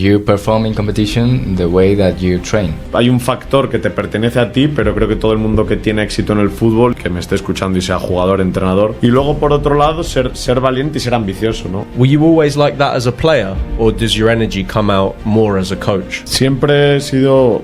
you perform in competition the way that you train. Hay un factor que te pertenece a ti, pero creo que todo el mundo que tiene éxito en el fútbol, que me esté escuchando y sea jugador, entrenador. Y luego, por otro lado, ser valiente y ser ambicioso, ¿no? Were you always like that as a player, or does your energy come out more as a coach? Siempre he sido,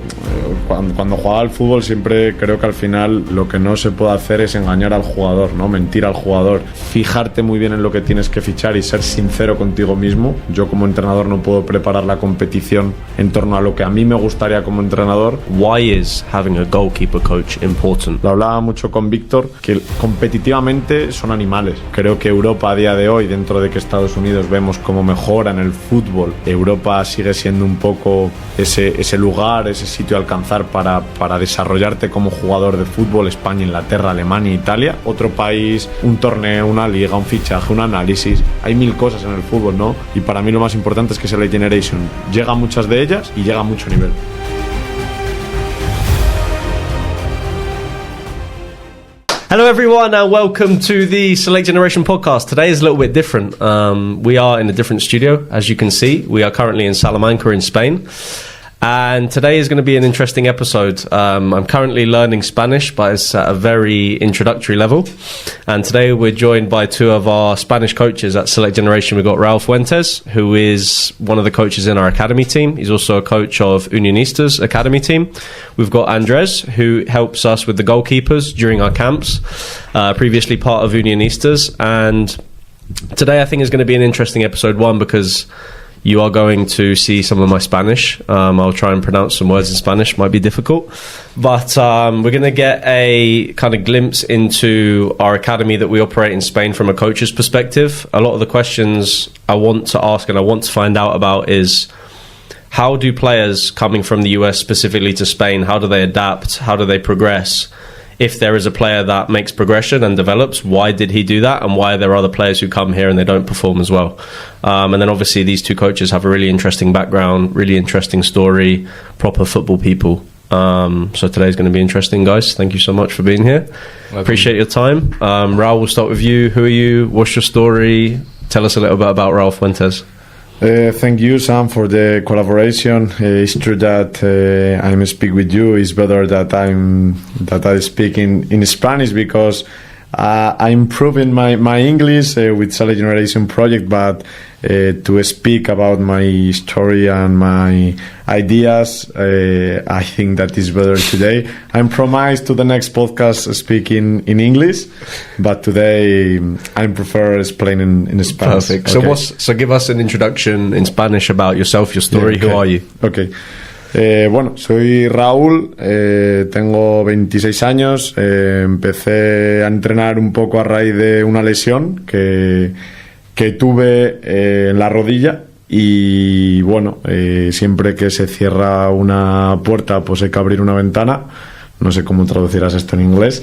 cuando jugaba al fútbol, siempre creo que al final lo que no se puede hacer es engañar al jugador, ¿no? Mentir al jugador. Fijarte muy bien en lo que tienes que fichar y ser sincero contigo mismo. Yo como entrenador no puedo preparar la competición en torno a lo que a mí me gustaría como entrenador. Why is having a goalkeeper coach important? Lo hablaba mucho con Víctor, que competitivamente son animales. Creo que Europa a día de hoy, dentro de que Estados Unidos vemos cómo mejora en el fútbol, Europa sigue siendo un poco ese lugar, ese sitio a alcanzar para desarrollarte como jugador de fútbol. España, Inglaterra, Alemania, Italia. Otro país, un torneo, una liga, un fichaje, un análisis. Hay mil cosas en el fútbol, ¿no? Y para mí lo más importante es que esa Late Generation llega a muchas de ellas y llega a mucho nivel. Hello everyone and welcome to the Select Generation podcast. Today is a little bit different. We are in a different studio, as you can see. We are currently in Salamanca in Spain. And today is going to be an interesting episode. I'm currently learning Spanish, but it's at a very introductory level. And today we're joined by two of our Spanish coaches at Select Generation. We've got Raúl Fuentes, who is one of the coaches in our academy team. He's also a coach of Unionistas academy team. We've got Andrés, who helps us with the goalkeepers during our camps, previously part of Unionistas. And today I think is going to be an interesting episode, one, because you are going to see some of my Spanish. I'll try and pronounce some words in Spanish. Might be difficult. But we're going to get a kind of glimpse into our academy that we operate in Spain from a coach's perspective. A lot of the questions I want to ask and I want to find out about is, how do players coming from the US specifically to Spain, how do they adapt? How do they progress? If there is a player that makes progression and develops, why did he do that? And why are there other players who come here and they don't perform as well? And then obviously these two coaches have a really interesting background, really interesting story, proper football people. So today's going to be interesting, guys. Thank you so much for being here. Welcome. Appreciate your time. Raúl, we'll start with you. Who are you? What's your story? Tell us a little bit about Raúl Fuentes. Thank you, Sam, for the collaboration. It's true that I'm speak with you. It's better that I speak in Spanish because I'm improving my English with Select Generation project, but to speak about my story and my ideas, I think that is better today. I'm promised to the next podcast speaking in English, but today I prefer explaining in Spanish. Perfect. Okay. So give us an introduction in Spanish about yourself, your story. Yeah, okay. Who are you? Okay. Bueno, soy Raúl, tengo 26 años, empecé a entrenar un poco a raíz de una lesión que tuve en la rodilla y bueno, siempre que se cierra una puerta pues hay que abrir una ventana. No sé cómo traducirás esto en inglés,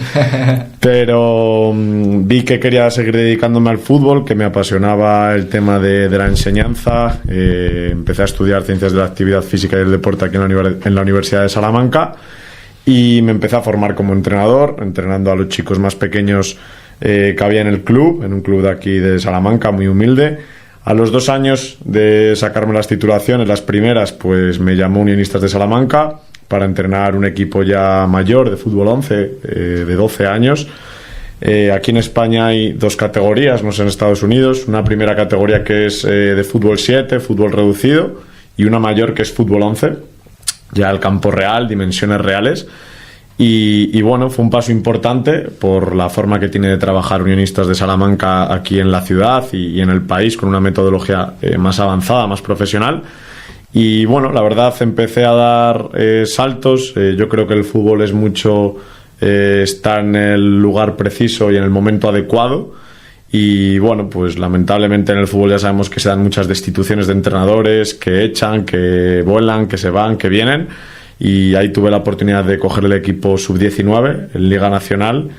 pero vi que quería seguir dedicándome al fútbol, que me apasionaba el tema de la enseñanza. Empecé a estudiar Ciencias de la Actividad Física y el Deporte aquí en la Universidad de Salamanca y me empecé a formar como entrenador, entrenando a los chicos más pequeños que había en el club, en un club de aquí de Salamanca, muy humilde. A los 2 años de sacarme las titulaciones, las primeras, pues me llamó Unionistas de Salamanca para entrenar un equipo ya mayor de fútbol 11, de 12 años. Aquí en España hay 2 categorías, no sé en Estados Unidos. Una primera categoría que es de fútbol 7, fútbol reducido, y una mayor que es fútbol 11, ya el campo real, dimensiones reales. Y bueno, fue un paso importante por la forma que tiene de trabajar Unionistas de Salamanca aquí en la ciudad y en el país, con una metodología más avanzada, más profesional. Y bueno, la verdad empecé a dar saltos. Yo creo que el fútbol es mucho estar en el lugar preciso y en el momento adecuado. Y bueno, pues lamentablemente en el fútbol ya sabemos que se dan muchas destituciones de entrenadores, que echan, que vuelan, que se van, que vienen. Y ahí tuve la oportunidad de coger el equipo sub-19 en Liga Nacional.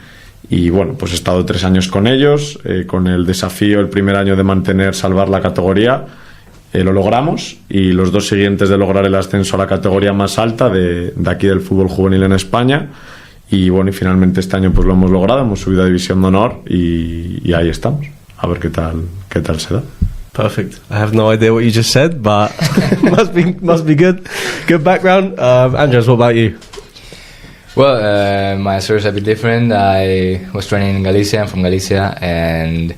Y bueno, pues he estado 3 años con ellos, con el desafío el primer año de mantener, salvar la categoría. Lo logramos, y los 2 siguientes de lograr el ascenso a la categoría más alta de aquí del fútbol juvenil en España. Y bueno, y finalmente este año pues lo hemos logrado, hemos subido a División de Honor y ahí estamos, a ver qué tal se da. Perfect. I have no idea what you just said, but must be good. Good background. Andrés, what about you? Well, my story is a bit different. I was training in Galicia. I'm from Galicia, and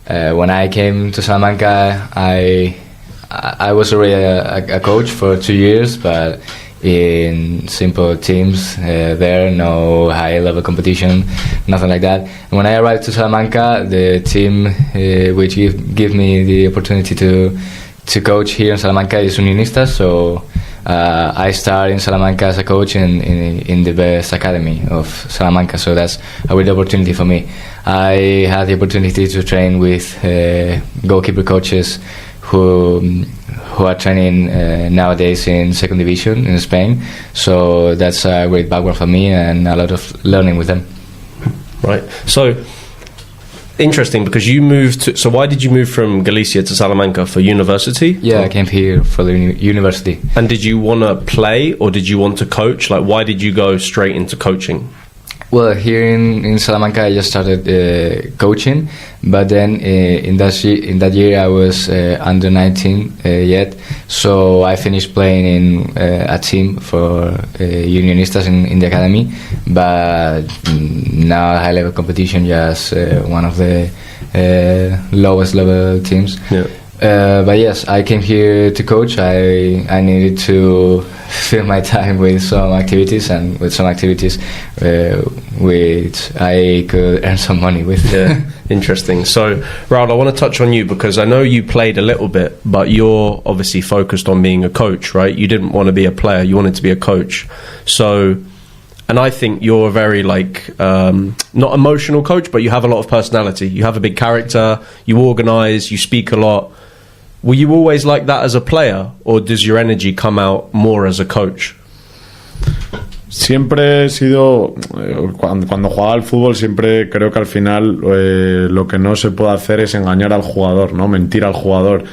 when I came to Salamanca, I was already a coach for 2 years, but in simple teams there, no high-level competition, nothing like that. And when I arrived to Salamanca, the team which give me the opportunity to coach here in Salamanca is Unionistas, so I started in Salamanca as a coach in the best academy of Salamanca, so that's a great opportunity for me. I had the opportunity to train with goalkeeper coaches who are training nowadays in second division in Spain, so that's a great background for me and a lot of learning with them. Right. So interesting, because you moved to, so why did you move from Galicia to Salamanca? For university? Yeah, I came here for the university. And did you want to play or did you want to coach? Like, why did you go straight into coaching? Well, here in Salamanca, I just started coaching, but then in that year I was under 19 yet, so I finished playing in a team for Unionistas in the academy, but now high level competition, just one of the lowest level teams. Yeah. But yes, I came here to coach. I needed to fill my time with some activities, and with some activities which I could earn some money with. Yeah, interesting. So, Raúl, I want to touch on you because I know you played a little bit, but you're obviously focused on being a coach, right? You didn't want to be a player, you wanted to be a coach. So, and I think you're a very, not emotional coach, but you have a lot of personality. You have a big character, you organise, you speak a lot. Were you always like that as a player, or does your energy come out more as a coach? Siempre he sido, cuando jugaba al fútbol, siempre creo que al final lo que no se puede hacer es engañar al jugador, ¿no? Mentir al jugador.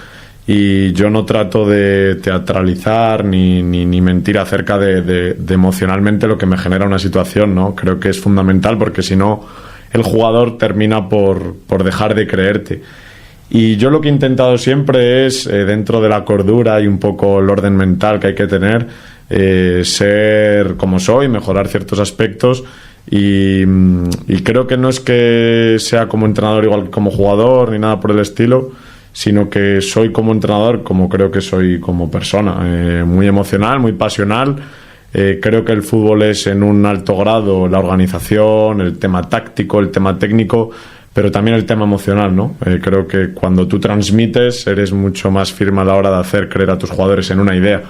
Y yo no trato de teatralizar ni mentir acerca de emocionalmente lo que me genera una situación, ¿no? Creo que es fundamental, porque si no, el jugador termina por dejar de creerte. Y yo lo que he intentado siempre es, dentro de la cordura y un poco el orden mental que hay que tener, ser como soy, mejorar ciertos aspectos, y creo que no es que sea como entrenador igual que como jugador ni nada por el estilo, sino que soy como entrenador como creo que soy como persona, muy emocional, muy pasional. Creo que el fútbol es en un alto grado la organización, el tema táctico, el tema técnico, pero también el tema emocional, ¿no? Creo que cuando tú transmites eres mucho más firme a la hora de hacer creer a tus jugadores en una idea.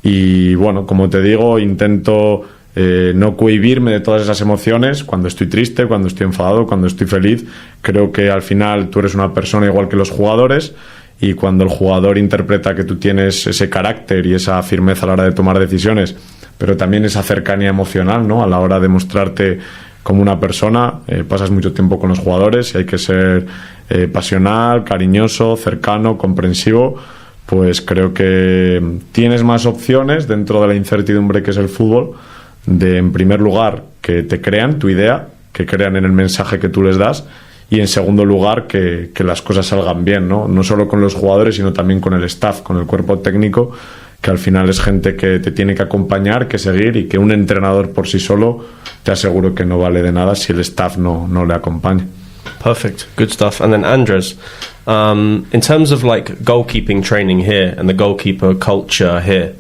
Y bueno, como te digo, intento no cohibirme de todas esas emociones cuando estoy triste, cuando estoy enfadado, cuando estoy feliz. Creo que al final tú eres una persona igual que los jugadores, y cuando el jugador interpreta que tú tienes ese carácter y esa firmeza a la hora de tomar decisiones, pero también esa cercanía emocional, ¿no? A la hora de mostrarte como una persona, pasas mucho tiempo con los jugadores y hay que ser pasional, cariñoso, cercano, comprensivo. Pues creo que tienes más opciones dentro de la incertidumbre que es el fútbol, de, en primer lugar, que te crean tu idea, que crean en el mensaje que tú les das, y en segundo lugar, que las cosas salgan bien, ¿no? No solo con los jugadores, sino también con el staff, con el cuerpo técnico, que al final es gente que te tiene que acompañar, que seguir, y que un entrenador por sí solo te aseguro que no vale de nada si el staff no le acompaña. Perfect, good stuff. And then Andrés, in terms of goalkeeping training here and the goalkeeper culture here,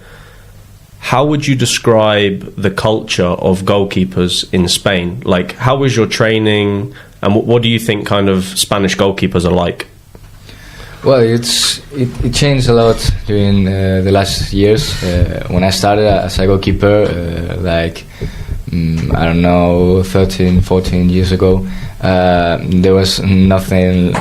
how would you describe the culture of goalkeepers in Spain? Like, how was your training, and what do you think kind of Spanish goalkeepers are like? Well, it changed a lot during the last years. When I started as a goalkeeper, I don't know, 13, 14 years ago, there was nothing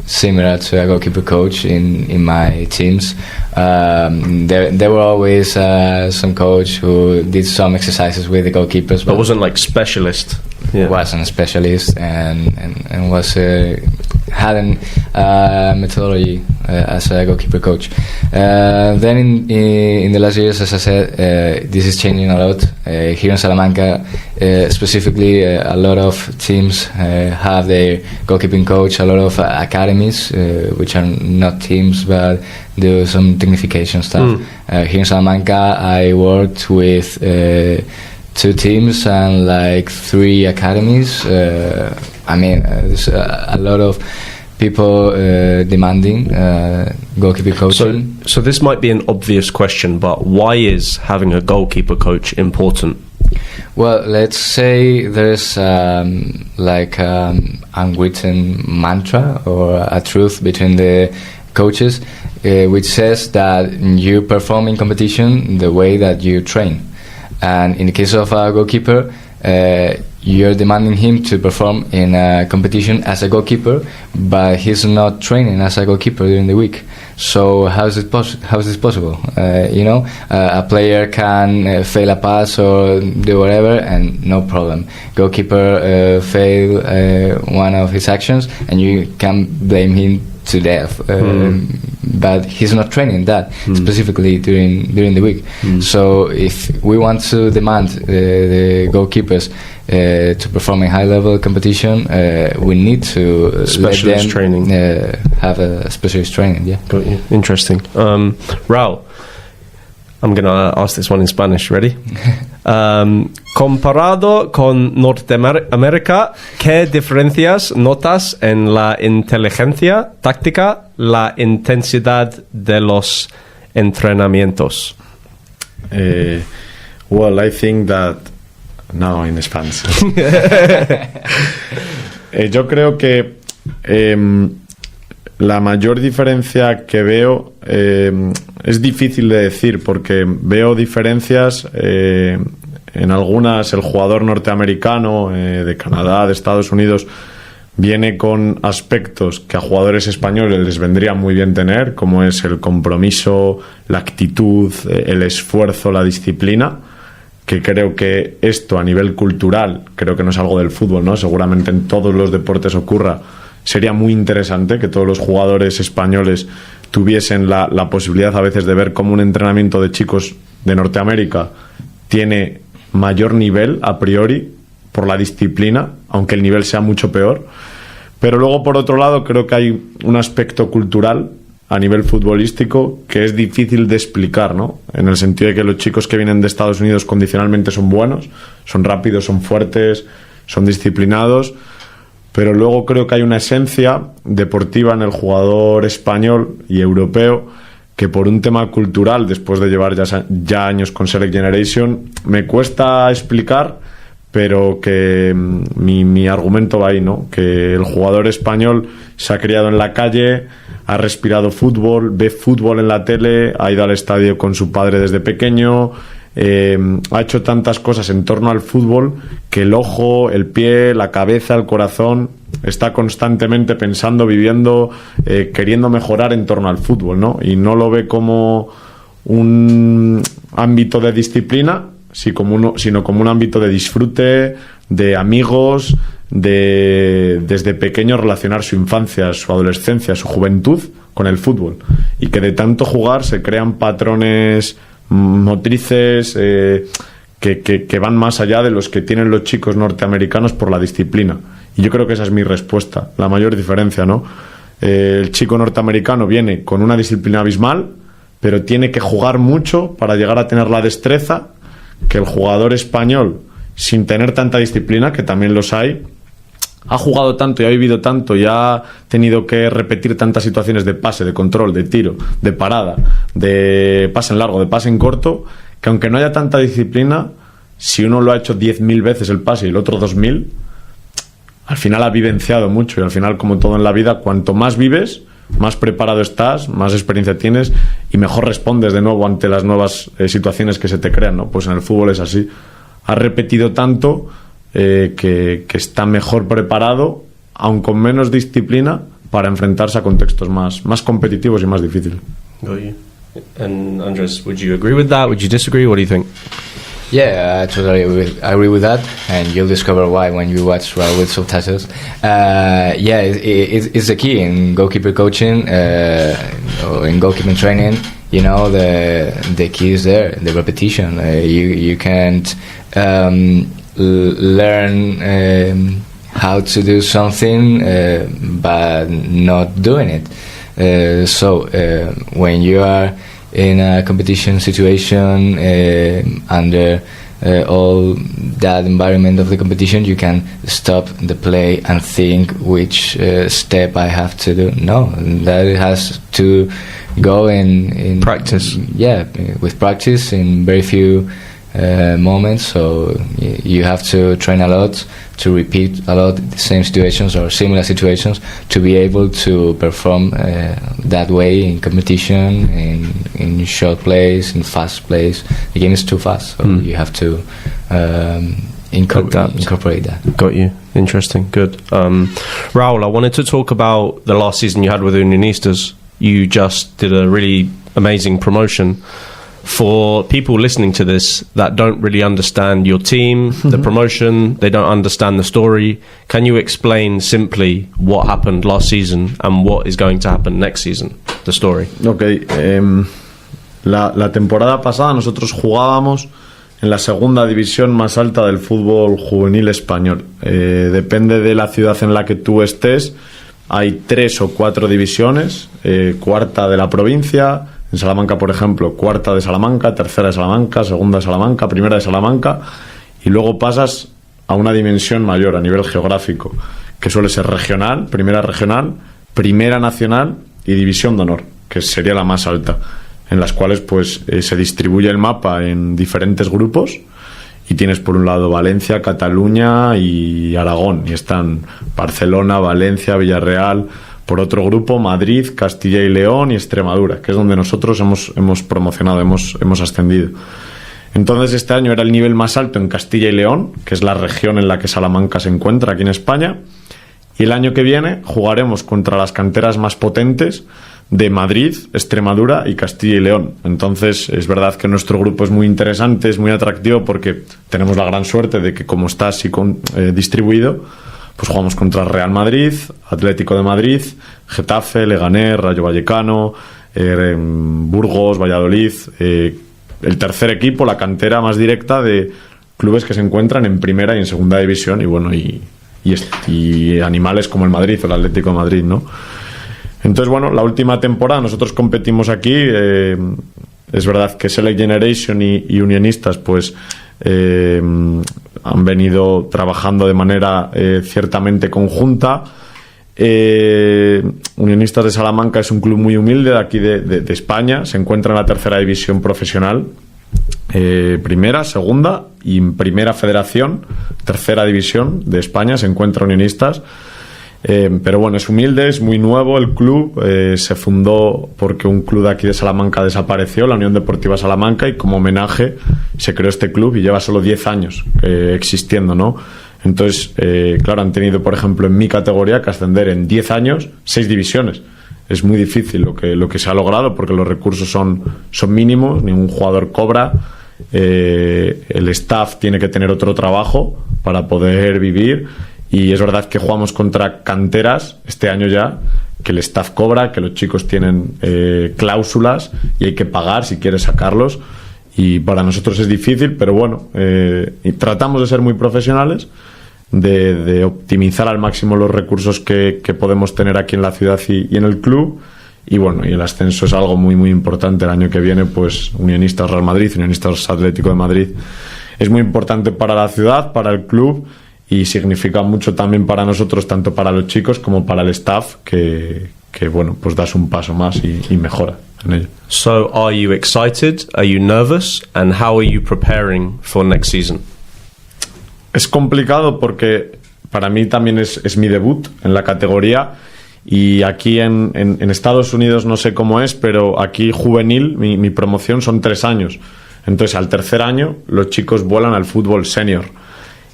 similar to a goalkeeper coach in my teams. There were always some coach who did some exercises with the goalkeepers, but wasn't like specialist. Yeah. Wasn't a specialist, and was hadn't methodology as a goalkeeper coach. Then in the last years, as I said, this is changing a lot. Here in Salamanca, specifically, a lot of teams have their goalkeeping coach, a lot of academies, which are not teams but do some technification stuff. Here in Salamanca, I worked with 2 teams and like 3 academies. There's a lot of people demanding goalkeeper coaching. So this might be an obvious question, but why is having a goalkeeper coach important? Well, let's say there's unwritten mantra or a truth between the coaches, which says that you perform in competition the way that you train. And in the case of a goalkeeper, you're demanding him to perform in a competition as a goalkeeper, but he's not training as a goalkeeper during the week. So how is this possible? A player can fail a pass or do whatever, and no problem. Goalkeeper fail one of his actions, and you can blame him to death. But he's not training that specifically during the week. So if we want to demand the goalkeepers to perform in high level competition, we need to specialist let them training. Have a specialist training. Yeah. Got you. Interesting. Raúl, I'm going to ask this one in Spanish. Ready? Comparado con Norteamérica, ¿qué diferencias notas en la inteligencia táctica, la intensidad de los entrenamientos? Well, I think that... No, in Spanish. Yo creo que la mayor diferencia que veo es difícil de decir, porque veo diferencias en algunas. El jugador norteamericano de Canadá, de Estados Unidos, viene con aspectos que a jugadores españoles les vendría muy bien tener, como es el compromiso, la actitud, el esfuerzo, la disciplina, que creo que esto a nivel cultural, creo que no es algo del fútbol, ¿no? Seguramente en todos los deportes ocurra. Sería muy interesante que todos los jugadores españoles tuviesen la posibilidad a veces de ver cómo un entrenamiento de chicos de Norteamérica tiene mayor nivel a priori por la disciplina, aunque el nivel sea mucho peor. Pero luego, por otro lado, creo que hay un aspecto cultural a nivel futbolístico que es difícil de explicar, ¿no? En el sentido de que los chicos que vienen de Estados Unidos condicionalmente son buenos, son rápidos, son fuertes, son disciplinados, pero luego creo que hay una esencia deportiva en el jugador español y europeo que por un tema cultural, después de llevar ya años con Select Generation, me cuesta explicar, pero que mi argumento va ahí, ¿no? Que el jugador español se ha criado en la calle, ha respirado fútbol, ve fútbol en la tele, ha ido al estadio con su padre desde pequeño, ha hecho tantas cosas en torno al fútbol que el ojo, el pie, la cabeza, el corazón está constantemente pensando, viviendo, queriendo mejorar en torno al fútbol, ¿no? Y no lo ve como un ámbito de disciplina, sino como un ámbito de disfrute, de amigos, de desde pequeño relacionar su infancia, su adolescencia, su juventud con el fútbol, y que de tanto jugar se crean patrones motrices que van más allá de los que tienen los chicos norteamericanos por la disciplina. Y yo creo que esa es mi respuesta, la mayor diferencia, ¿no? El chico norteamericano viene con una disciplina abismal, pero tiene que jugar mucho para llegar a tener la destreza que el jugador español, sin tener tanta disciplina, que también los hay, ha jugado tanto y ha vivido tanto y ha tenido que repetir tantas situaciones de pase, de control, de tiro, de parada, de pase en largo, de pase en corto, que aunque no haya tanta disciplina, si uno lo ha hecho 10.000 veces el pase y el otro 2.000, al final ha vivenciado mucho. Y al final, como todo en la vida, cuanto más vives, más preparado estás, más experiencia tienes y mejor respondes de nuevo ante las nuevas situaciones que se te crean, ¿no? Pues en el fútbol es así. Has repetido tanto que está mejor preparado, aun con menos disciplina, para enfrentarse a contextos más competitivos y más difíciles. Got you. And Andrés, would you agree with that? Would you disagree? What do you think? Yeah, I totally agree with that, and you'll discover why when you watch Raúl with subtitles. Yeah, it's the key in goalkeeper coaching. or in goalkeeping training, you know, the key is there, the repetition. You can't learn how to do something but not doing it. So when you are in a competition situation under all that environment of the competition, you can stop the play and think which step I have to do. No, that has to go in practice. Yeah, with practice in very few moments. So you have to train a lot, to repeat a lot the same situations or similar situations to be able to perform that way in competition, in short plays, in fast plays. The game is too fast, so you have to incorporate that. Got you. Interesting. Good. Raúl, I wanted to talk about the last season you had with Unionistas. You just did a really amazing promotion. For people listening to this that don't really understand your team, the promotion, they don't understand the story, can you explain simply what happened last season and what is going to happen next season, the story? Ok, la temporada pasada nosotros jugábamos en la segunda división más alta del fútbol juvenil español. Depende de la ciudad en la que tú estés, hay 3 o 4 divisiones, cuarta de la provincia. En Salamanca, por ejemplo, cuarta de Salamanca, tercera de Salamanca, segunda de Salamanca, primera de Salamanca, y luego pasas a una dimensión mayor a nivel geográfico, que suele ser regional, primera nacional y división de honor, que sería la más alta, en las cuales pues se distribuye el mapa en diferentes grupos y tienes por un lado Valencia, Cataluña y Aragón, y están Barcelona, Valencia, Villarreal. Por otro grupo, Madrid, Castilla y León y Extremadura, que es donde nosotros hemos promocionado, hemos ascendido. Entonces este año era el nivel más alto en Castilla y León, que es la región en la que Salamanca se encuentra aquí en España, y el año que viene jugaremos contra las canteras más potentes de Madrid, Extremadura y Castilla y León. Entonces es verdad que nuestro grupo es muy interesante, es muy atractivo porque tenemos la gran suerte de que como está así distribuido, pues jugamos contra Real Madrid, Atlético de Madrid, Getafe, Leganés, Rayo Vallecano, Burgos, Valladolid, el tercer equipo, la cantera más directa de clubes que se encuentran en primera y en segunda división, y bueno, y animales como el Madrid o el Atlético de Madrid, ¿no? Entonces, bueno, la última temporada nosotros competimos aquí, es verdad que Select Generation y Unionistas, pues han venido trabajando de manera ciertamente conjunta. Unionistas de Salamanca es un club muy humilde de aquí de España, se encuentra en la tercera división profesional, primera, segunda y en primera federación, tercera división de España se encuentra Unionistas. Pero bueno, es humilde, es muy nuevo el club, se fundó porque un club de aquí de Salamanca desapareció, la Unión Deportiva Salamanca, y como homenaje se creó este club y lleva solo 10 años existiendo, ¿no? Entonces, claro, han tenido, por ejemplo, en mi categoría que ascender en 10 años 6 divisiones. Es muy difícil lo que se ha logrado porque los recursos son mínimos, ningún jugador cobra, el staff tiene que tener otro trabajo para poder vivir. Y es verdad que jugamos contra canteras este año ya, que el staff cobra, que los chicos tienen cláusulas y hay que pagar si quieres sacarlos. Y para nosotros es difícil, pero bueno, y tratamos de ser muy profesionales, de optimizar al máximo los recursos que podemos tener aquí en la ciudad y en el club. Y bueno, y el ascenso es algo muy, muy importante. El año que viene, pues Unionistas Real Madrid, Unionistas Atlético de Madrid. Es muy importante para la ciudad, para el club, y significa mucho también para nosotros, tanto para los chicos como para el staff, que bueno, pues das un paso más y mejora en ello. So, are you excited? Are you nervous? And how are you preparing for next season? Es complicado porque para mí también es mi debut en la categoría, y aquí en Estados Unidos no sé cómo es, pero aquí juvenil, mi promoción son 3 años. Entonces al tercer año los chicos vuelan al fútbol senior.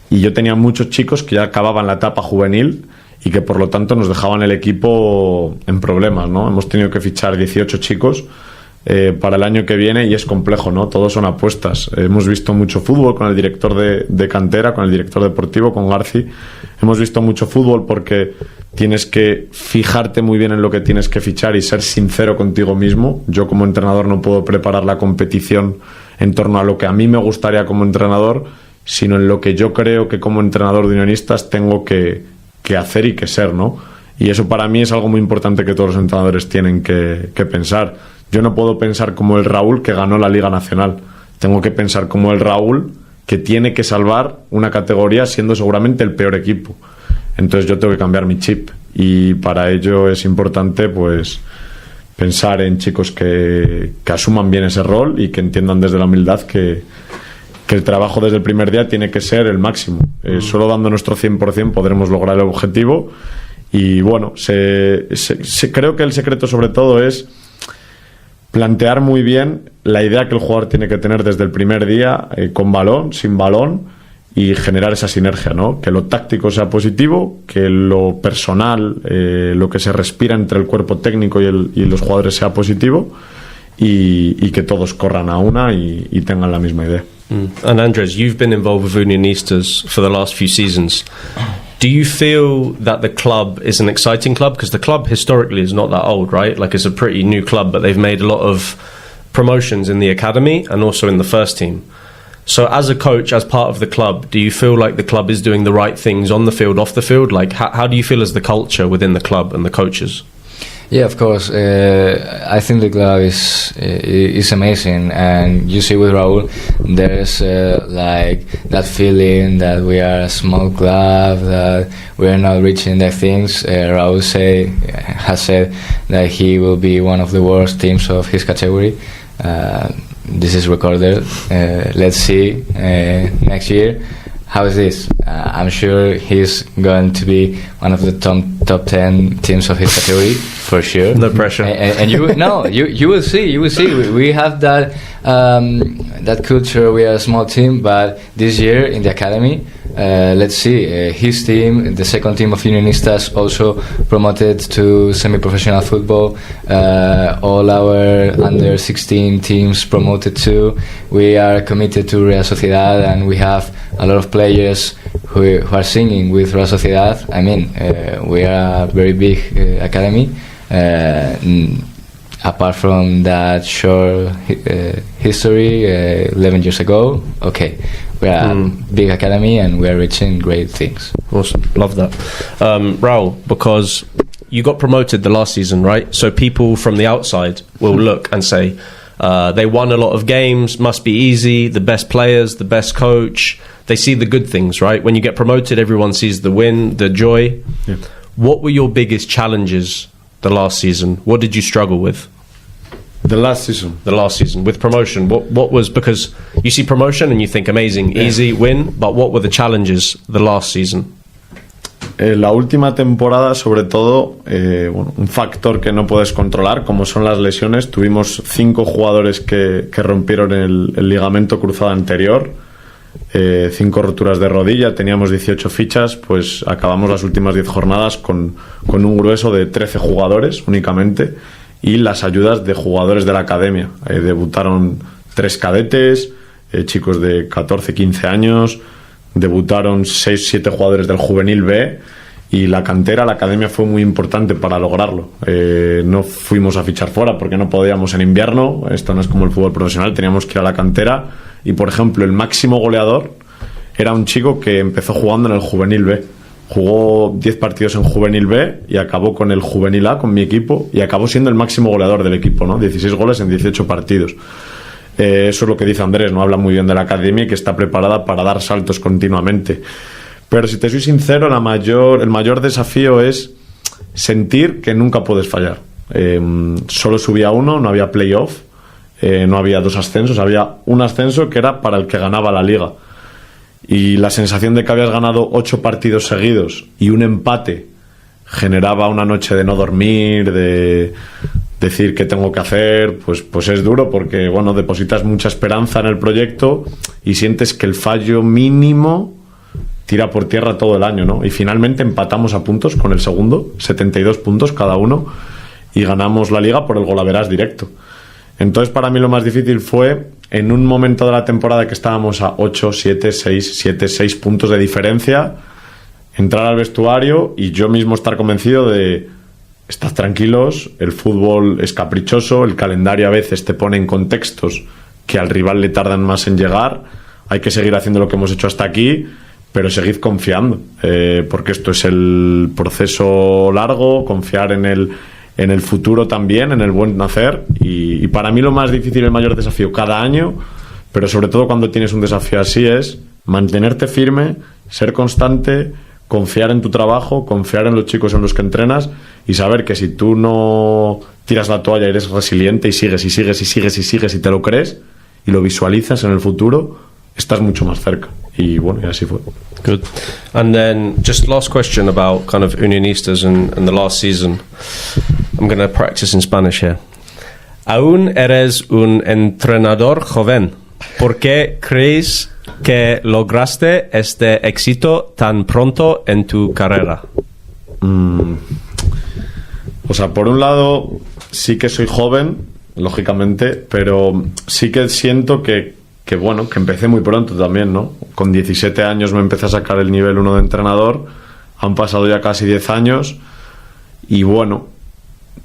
Y yo tenía muchos chicos que ya acababan la etapa juvenil y que por lo tanto nos dejaban el equipo en problemas, ¿no? Hemos tenido que fichar 18 chicos para el año que viene, y es complejo, ¿no? Todos son apuestas. Hemos visto mucho fútbol con el director de cantera, con el director deportivo, con Garci. Hemos visto mucho fútbol porque tienes que fijarte muy bien en lo que tienes que fichar y ser sincero contigo mismo. Yo como entrenador no puedo preparar la competición en torno a lo que a mí me gustaría como entrenador, sino en lo que yo creo que como entrenador de Unionistas tengo que hacer y que ser, ¿no? Y eso para mí es algo muy importante que todos los entrenadores tienen que pensar. Yo no puedo pensar como el Raúl que ganó la Liga Nacional. Tengo que pensar como el Raúl que tiene que salvar una categoría siendo seguramente el peor equipo. Entonces yo tengo que cambiar mi chip, y para ello es importante pues pensar en chicos que asuman bien ese rol y que entiendan desde la humildad que el trabajo desde el primer día tiene que ser el máximo. Solo dando nuestro 100% podremos lograr el objetivo. Y bueno, creo que el secreto sobre todo es plantear muy bien la idea que el jugador tiene que tener desde el primer día, con balón, sin balón, y generar esa sinergia, ¿no? Que lo táctico sea positivo, que lo personal, lo que se respira entre el cuerpo técnico y los jugadores sea positivo, y que todos corran a una y tengan la misma idea. And Andrés, you've been involved with Unionistas for the last few seasons. Do you feel that the club is an exciting club? Because the club historically is not that old, right? Like, it's a pretty new club, but they've made a lot of promotions in the academy and also in the first team. So as a coach, as part of the club, do you feel like the club is doing the right things on the field, off the field? Like, how do you feel as the culture within the club and the coaches? Yeah, of course. I think the club is amazing, and you see with Raúl, there's like that feeling that we are a small club, that we are not reaching the things. Raúl has said that he will be one of the worst teams of his category. This is recorded. Let's see next year. How is this? I'm sure he's going to be one of the top 10 teams of his category for sure. No pressure. And you will see. You will see. We have that that culture. We are a small team, but this year in the academy, let's see. His team, the second team of Unionistas, also promoted to semi-professional football. All our under 16 teams promoted too. We are committed to Real Sociedad, and we have a lot of players who are singing with Real Sociedad. I mean, we are a very big academy. Apart from that short history, 11 years ago, okay, we are a big academy and we are reaching great things. Awesome, love that. Raúl, because you got promoted the last season, right? So people from the outside will look and say, they won a lot of games, must be easy, the best players, the best coach. They see the good things, right? When you get promoted, everyone sees the win, the joy. Yeah. What were your biggest challenges the last season? What did you struggle with? The last season with promotion. What was, because you see promotion and you think amazing, easy, win, but what were the challenges the last season? La última temporada, sobre todo, un factor que no puedes controlar, como son las lesiones. Tuvimos 5 jugadores que rompieron el ligamento cruzado anterior, 5 roturas de rodilla, teníamos 18 fichas, pues acabamos las últimas 10 jornadas con un grueso de 13 jugadores únicamente, y las ayudas de jugadores de la academia. Debutaron 3 cadetes, chicos de 14, 15 años, debutaron 6, 7 jugadores del juvenil B, y la cantera, la academia fue muy importante para lograrlo. No fuimos a fichar fuera porque no podíamos en invierno, esto no es como el fútbol profesional, teníamos que ir a la cantera, y por ejemplo el máximo goleador era un chico que empezó jugando en el juvenil B. Jugó 10 partidos en Juvenil B y acabó con el Juvenil A, con mi equipo, y acabó siendo el máximo goleador del equipo, ¿no? 16 goles en 18 partidos. Eso es lo que dice Andrés, ¿no? Habla muy bien de la academia y que está preparada para dar saltos continuamente. Pero si te soy sincero, el mayor desafío es sentir que nunca puedes fallar. Solo subía uno, no había playoff, no había 2 ascensos, había un ascenso que era para el que ganaba la liga. Y la sensación de que habías ganado 8 partidos seguidos y un empate generaba una noche de no dormir, de decir qué tengo que hacer, pues es duro, porque bueno, depositas mucha esperanza en el proyecto y sientes que el fallo mínimo tira por tierra todo el año, ¿no? Y finalmente empatamos a puntos con el segundo, 72 puntos cada uno, y ganamos la liga por el golaveras directo. Entonces para mí lo más difícil fue en un momento de la temporada que estábamos a 8, 7, 6 puntos de diferencia, entrar al vestuario y yo mismo estar convencido de: estad tranquilos, el fútbol es caprichoso, el calendario a veces te pone en contextos que al rival le tardan más en llegar, hay que seguir haciendo lo que hemos hecho hasta aquí, pero seguid confiando, porque esto es el proceso largo, confiar en el futuro también, en el buen hacer, y para mí lo más difícil, el mayor desafío cada año, pero sobre todo cuando tienes un desafío así, es mantenerte firme, ser constante, confiar en tu trabajo, confiar en los chicos en los que entrenas y saber que si tú no tiras la toalla, eres resiliente y sigues y te lo crees y lo visualizas en el futuro, estás mucho más cerca. Y bueno, y así fue. Good. And then just last question about kind of Unionistas and the last season. I'm going to practice in Spanish here. Aún eres un entrenador joven. ¿Por qué crees que lograste este éxito tan pronto en tu carrera? O sea, por un lado, sí que soy joven, lógicamente, pero sí que siento que bueno, que empecé muy pronto también, ¿no? Con 17 años me empecé a sacar el nivel 1 de entrenador, han pasado ya casi 10 años y bueno,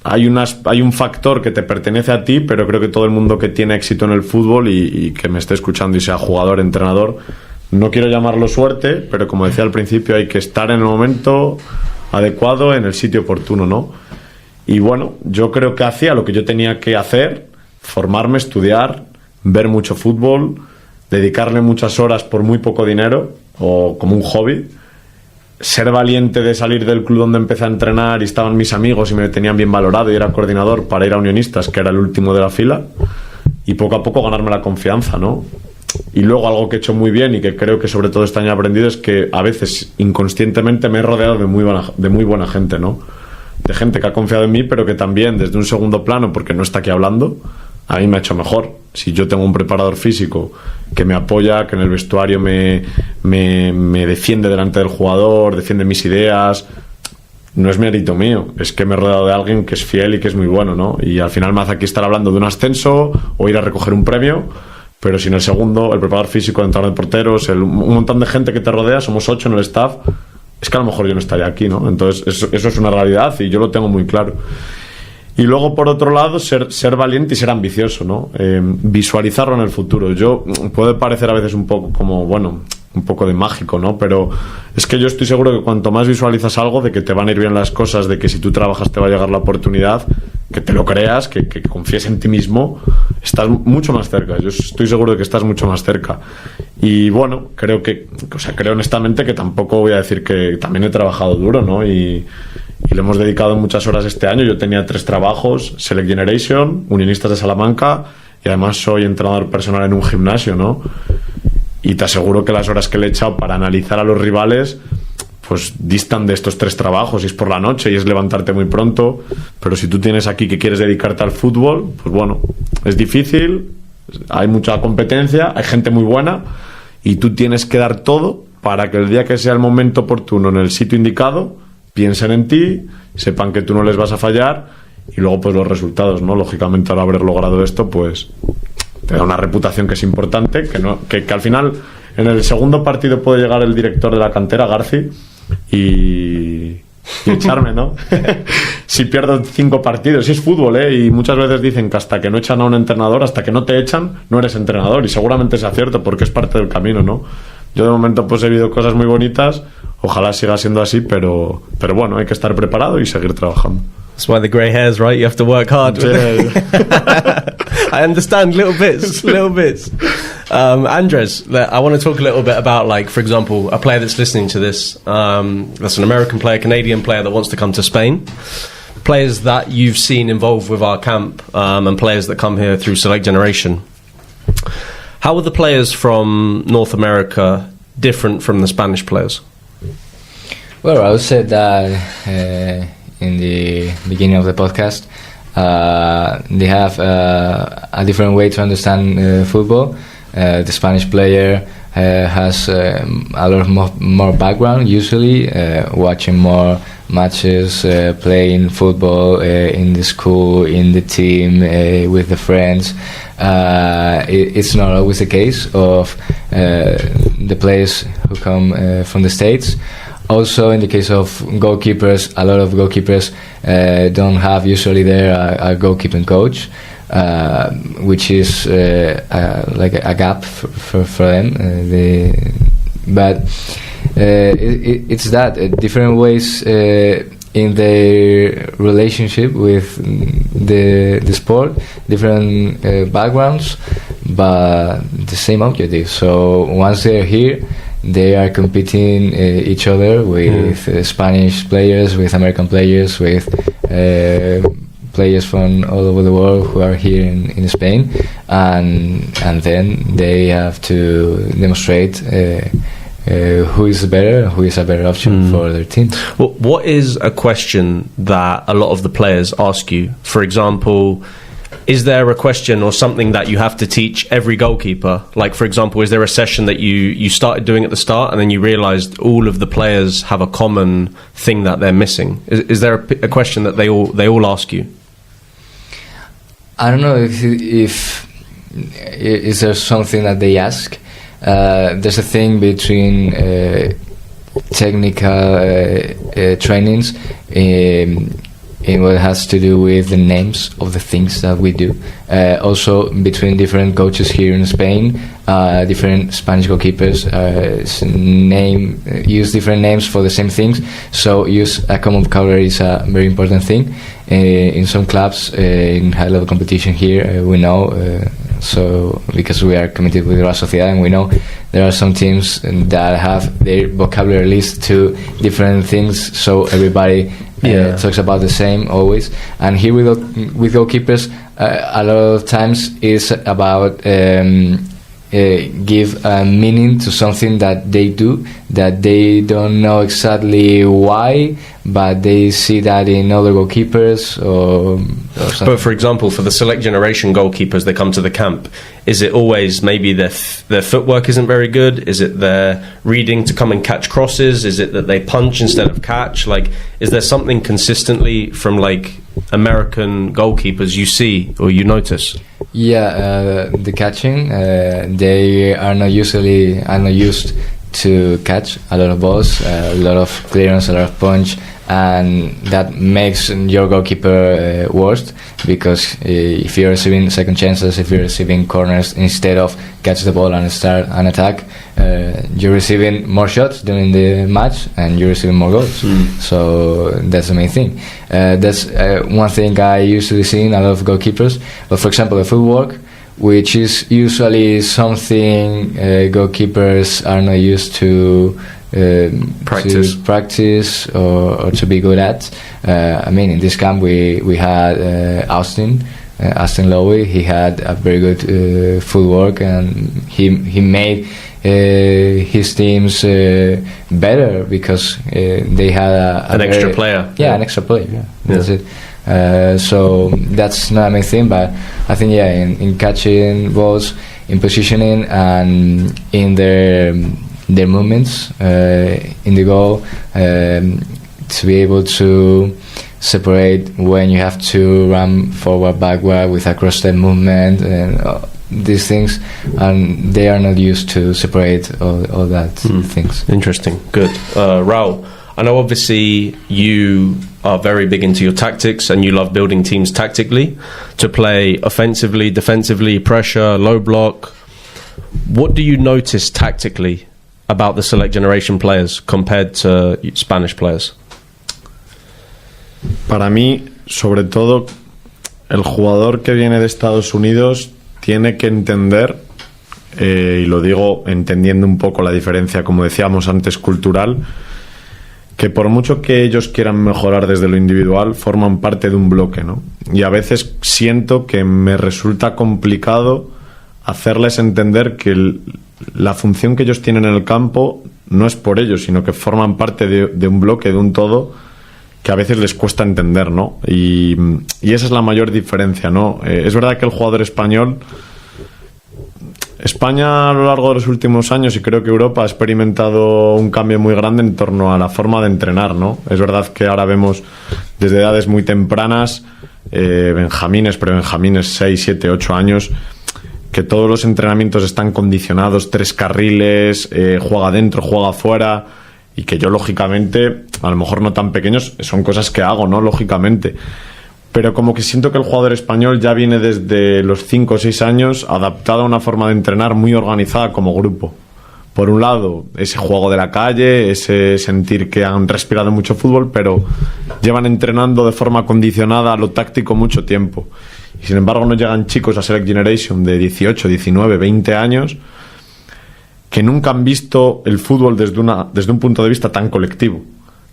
hay un factor que te pertenece a ti, pero creo que todo el mundo que tiene éxito en el fútbol y que me esté escuchando y sea jugador, entrenador, no quiero llamarlo suerte, pero como decía al principio, hay que estar en el momento adecuado, en el sitio oportuno, ¿no? Y bueno, yo creo que hacía lo que yo tenía que hacer, formarme, estudiar, ver mucho fútbol, dedicarle muchas horas por muy poco dinero o como un hobby, ser valiente de salir del club donde empecé a entrenar y estaban mis amigos y me tenían bien valorado y era coordinador para ir a Unionistas, que era el último de la fila, y poco a poco ganarme la confianza, ¿no? Y luego algo que he hecho muy bien y que creo que sobre todo este año he aprendido es que a veces inconscientemente me he rodeado de muy buena gente, ¿no? De gente que ha confiado en mí, pero que también desde un segundo plano, porque no está aquí hablando, a mí me ha hecho mejor. Si yo tengo un preparador físico que me apoya, que en el vestuario me defiende delante del jugador, defiende mis ideas, no es mérito mío, es que me he rodeado de alguien que es fiel y que es muy bueno, ¿no? Y al final me hace aquí estar hablando de un ascenso o ir a recoger un premio, pero si en el segundo, el preparador físico, el entrenador de porteros, un montón de gente que te rodea, somos 8 en el staff, es que a lo mejor yo no estaría aquí, ¿no? Entonces eso es una realidad y yo lo tengo muy claro. Y luego, por otro lado, ser valiente y ser ambicioso, ¿no? Visualizarlo en el futuro. Puede parecer a veces un poco como, bueno, un poco de mágico, ¿no? Pero es que yo estoy seguro que cuanto más visualizas algo, de que te van a ir bien las cosas, de que si tú trabajas te va a llegar la oportunidad, que te lo creas, que confíes en ti mismo, estás mucho más cerca. Yo estoy seguro de que estás mucho más cerca. Y bueno, creo honestamente que tampoco voy a decir que también he trabajado duro, ¿no? Y le hemos dedicado muchas horas este año. Yo tenía 3 trabajos: Select Generation, Unionistas de Salamanca y además soy entrenador personal en un gimnasio, ¿no? Y te aseguro que las horas que le he echado para analizar a los rivales pues distan de estos 3 trabajos, y es por la noche y es levantarte muy pronto, pero si tú tienes aquí que quieres dedicarte al fútbol, pues bueno, es difícil, hay mucha competencia, hay gente muy buena y tú tienes que dar todo para que el día que sea el momento oportuno en el sitio indicado piensen en ti, sepan que tú no les vas a fallar y luego pues los resultados, ¿no? Lógicamente, al haber logrado esto, pues te da una reputación que es importante, que al final en el segundo partido puede llegar el director de la cantera, Garci, y echarme, ¿no? Si pierdo 5 partidos, y es fútbol, y muchas veces dicen que hasta que no echan a un entrenador, hasta que no te echan, no eres entrenador, y seguramente sea cierto porque es parte del camino, ¿no? Yo de momento pues he vivido cosas muy bonitas, ojalá siga siendo así, pero bueno, hay que estar preparado y seguir trabajando. That's why the grey hairs, right? You have to work hard. Yeah. I understand little bits. Andrés, I want to talk a little bit about, like, for example, a player that's listening to this, that's an American player, Canadian player that wants to come to Spain, players that you've seen involved with our camp, and players that come here through Select Generation. How are the players from North America different from the Spanish players? Well, I would say that in the beginning of the podcast, they have a different way to understand football. The Spanish player has a lot of more background, usually watching more matches, playing football in the school, in the team, with the friends. It's not always the case of the players who come from the States. Also, in the case of goalkeepers, a lot of goalkeepers don't have usually there a goalkeeping coach, which is like a gap for them. It's that different ways in their relationship with the sport, different backgrounds, but the same objective. So once they're here, they are competing each other with Spanish players, with American players, with players from all over the world who are here in Spain, and then they have to demonstrate who is better, who is a better option for their team. Well, what is a question that a lot of the players ask you? For example, is there a question or something that you have to teach every goalkeeper? Like, for example, is there a session that you started doing at the start and then you realised all of the players have a common thing that they're missing? Is there a question that they all ask you? I don't know if is there something that they ask. There's a thing between technical trainings in what has to do with the names of the things that we do. Also between different coaches here in Spain, different Spanish goalkeepers use different names for the same things. So use a common vocabulary is a very important thing. In some clubs, in high level competition here, we know, so because we are committed with Real Sociedad, and we know there are some teams that have their vocabulary list to different things, so everybody talks about the same always. And here with goalkeepers, a lot of times is about give a meaning to something that they do, that they don't know exactly why, but they see that in other goalkeepers or something. But for example, for the select generation goalkeepers, they come to the camp. Is it always maybe their footwork isn't very good? Is it their reading to come and catch crosses? Is it that they punch instead of catch? Like, is there something consistently from like American goalkeepers you see or you notice? Yeah, the catching. They are not used to catch a lot of balls, a lot of clearance, a lot of punch, and that makes your goalkeeper worse, because if you're receiving second chances, if you're receiving corners instead of catch the ball and start an attack, you're receiving more shots during the match and you're receiving more goals. So that's the main thing. That's one thing I usually see in a lot of goalkeepers. But for example, the footwork, which is usually something goalkeepers are not used to practice or to be good at. I mean, in this camp we had Austin Lowy. He had a very good footwork, and he made his teams better because they had an extra player. Yeah, an extra player. Yeah, that's it. So that's not a main thing, but I think in catching balls, in positioning, and in their movements in the goal, to be able to separate when you have to run forward, backward with a cross-step movement, and these things, and they are not used to separate all that things. Interesting. Good. Raúl, I know obviously you are very big into your tactics and you love building teams tactically to play offensively, defensively, pressure, low block. What do you notice tactically about the select generation players compared to Spanish players? Para mí, sobre todo, el jugador que viene de Estados Unidos tiene que entender, y lo digo entendiendo un poco la diferencia, como decíamos antes, cultural, que por mucho que ellos quieran mejorar desde lo individual, forman parte de un bloque, ¿no? Y a veces siento que me resulta complicado hacerles entender que la función que ellos tienen en el campo no es por ellos, sino que forman parte de un bloque, de un todo, que a veces les cuesta entender, ¿no? Y esa es la mayor diferencia, ¿no? Es verdad que el jugador español España a lo largo de los últimos años, y creo que Europa ha experimentado un cambio muy grande en torno a la forma de entrenar, ¿no? Es verdad que ahora vemos desde edades muy tempranas, benjamines, prebenjamines, 6, 7, 8 años, que todos los entrenamientos están condicionados, 3 carriles, juega dentro, juega afuera, y que yo lógicamente, a lo mejor no tan pequeños, son cosas que hago, ¿no? Lógicamente. Pero como que siento que el jugador español ya viene desde los 5 o 6 años adaptado a una forma de entrenar muy organizada como grupo. Por un lado, ese juego de la calle, ese sentir que han respirado mucho fútbol, pero llevan entrenando de forma condicionada a lo táctico mucho tiempo. Y sin embargo no llegan chicos a Select Generation de 18, 19, 20 años que nunca han visto el fútbol desde un punto de vista tan colectivo,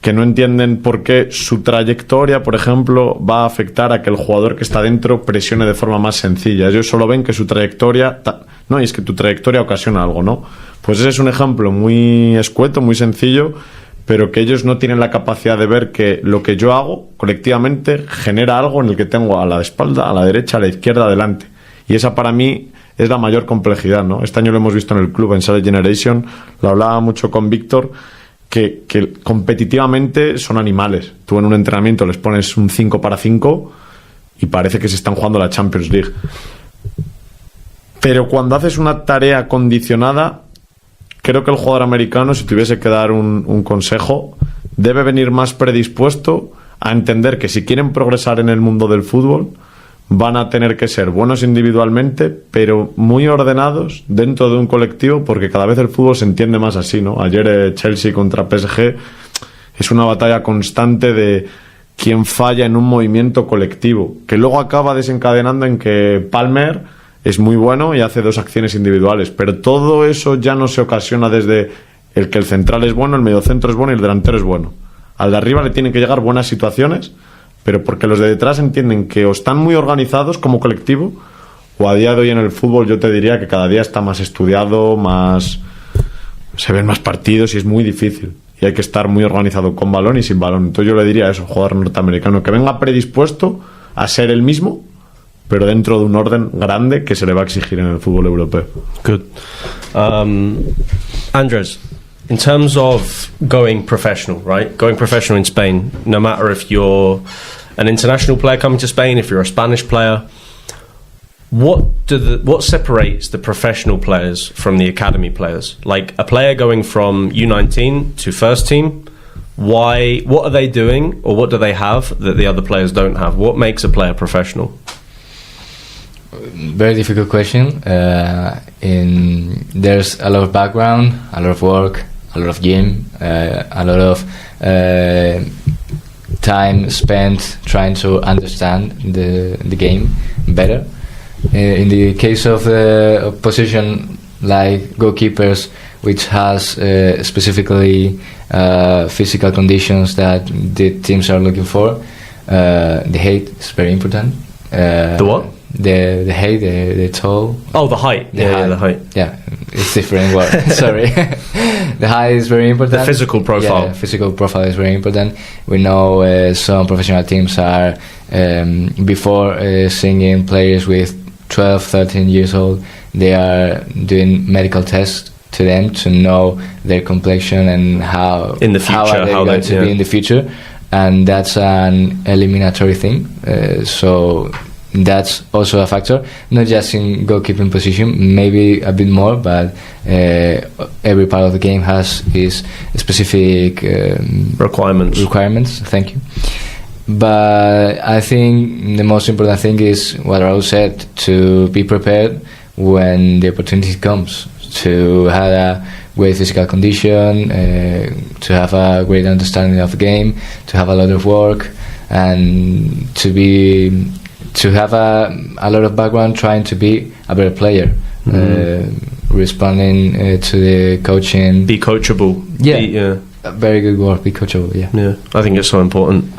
que no entienden por qué su trayectoria, por ejemplo, va a afectar a que el jugador que está dentro presione de forma más sencilla. Ellos solo ven que su trayectoria... No, y es que tu trayectoria ocasiona algo, ¿no? Pues ese es un ejemplo muy escueto, muy sencillo, pero que ellos no tienen la capacidad de ver que lo que yo hago colectivamente genera algo en el que tengo a la espalda, a la derecha, a la izquierda, adelante. Y esa para mí es la mayor complejidad, ¿no? Este año lo hemos visto en el club, en Select Generation, lo hablaba mucho con Víctor, que competitivamente son animales. Tú en un entrenamiento les pones un 5 para 5 y parece que se están jugando la Champions League. Pero cuando haces una tarea condicionada, creo que el jugador americano, si tuviese que dar un consejo, debe venir más predispuesto a entender que si quieren progresar en el mundo del fútbol, van a tener que ser buenos individualmente, pero muy ordenados dentro de un colectivo, porque cada vez el fútbol se entiende más así, ¿no? Ayer Chelsea contra PSG es una batalla constante de quién falla en un movimiento colectivo, que luego acaba desencadenando en que Palmer es muy bueno y hace 2 acciones individuales, pero todo eso ya no se ocasiona desde el que el central es bueno, el mediocentro es bueno y el delantero es bueno. Al de arriba le tienen que llegar buenas situaciones, pero porque los de detrás entienden que o están muy organizados como colectivo, o a día de hoy en el fútbol yo te diría que cada día está más estudiado, se ven más partidos y es muy difícil. Y hay que estar muy organizado con balón y sin balón. Entonces yo le diría a eso, jugador norteamericano, que venga predispuesto a ser el mismo, pero dentro de un orden grande que se le va a exigir en el fútbol europeo. Good. Andrés, in terms of going professional, right? Going professional in Spain, no matter if you're an international player coming to Spain, if you're a Spanish player, what separates the professional players from the academy players? Like a player going from U19 to first team, what are they doing, or what do they have that the other players don't have? What makes a player professional? Very difficult question. There's a lot of background, a lot of work, a lot of gym, a lot of time spent trying to understand the game better. In the case of the position like goalkeepers, which has specifically physical conditions that the teams are looking for, the height is very important. The what? The height, the tall. Oh, the height. The height. Yeah, it's different word. Sorry. The height is very important. The physical profile. Yeah, physical profile is very important. We know some professional teams are, before singing players with 12, 13 years old, they are doing medical tests to them to know their complexion and how in the future, how are they going to be in the future. And that's an eliminatory thing. So that's also a factor, not just in goalkeeping position, maybe a bit more, but every part of the game has its specific requirements. Thank you. But I think the most important thing is what Raúl said, to be prepared when the opportunity comes, to have a great physical condition, to have a great understanding of the game, to have a lot of work, and to have a lot of background trying to be a better player, responding to the coaching. Be coachable. Yeah. Very good word, be coachable, yeah. I think it's so important.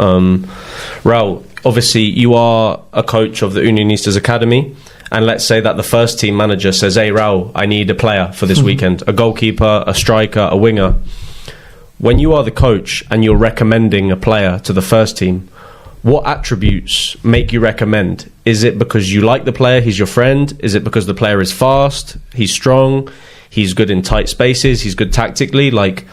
Raúl, obviously you are a coach of the Unionistas Academy, and let's say that the first team manager says, hey Raúl, I need a player for this weekend, a goalkeeper, a striker, a winger. When you are the coach and you're recommending a player to the first team, what attributes make you recommend? Is it because you like the player, he's your friend? Is it because the player is fast, he's strong, he's good in tight spaces, he's good tactically? Like,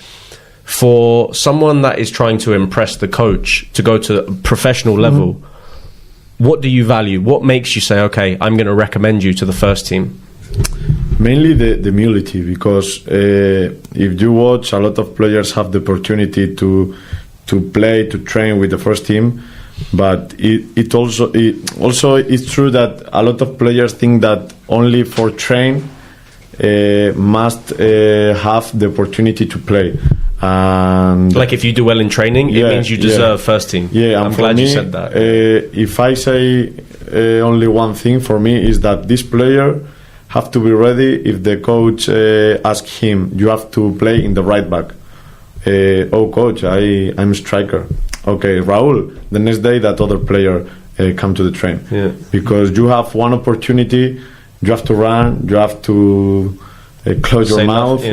for someone that is trying to impress the coach to go to a professional level, what do you value? What makes you say, okay, I'm going to recommend you to the first team? Mainly the humility, because if you watch, a lot of players have the opportunity to play, to train with the first team, but it also it's true that a lot of players think that only for train must have the opportunity to play. And like, if you do well in training, it means you deserve first team. Yeah, I'm glad you said that. If I say only one thing for me is that this player have to be ready if the coach asks him, you have to play in the right back. Oh, coach, I'm a striker. Okay, Raúl, the next day that other player come to the train. Yeah. Because you have one opportunity, you have to run, you have to close your mouth.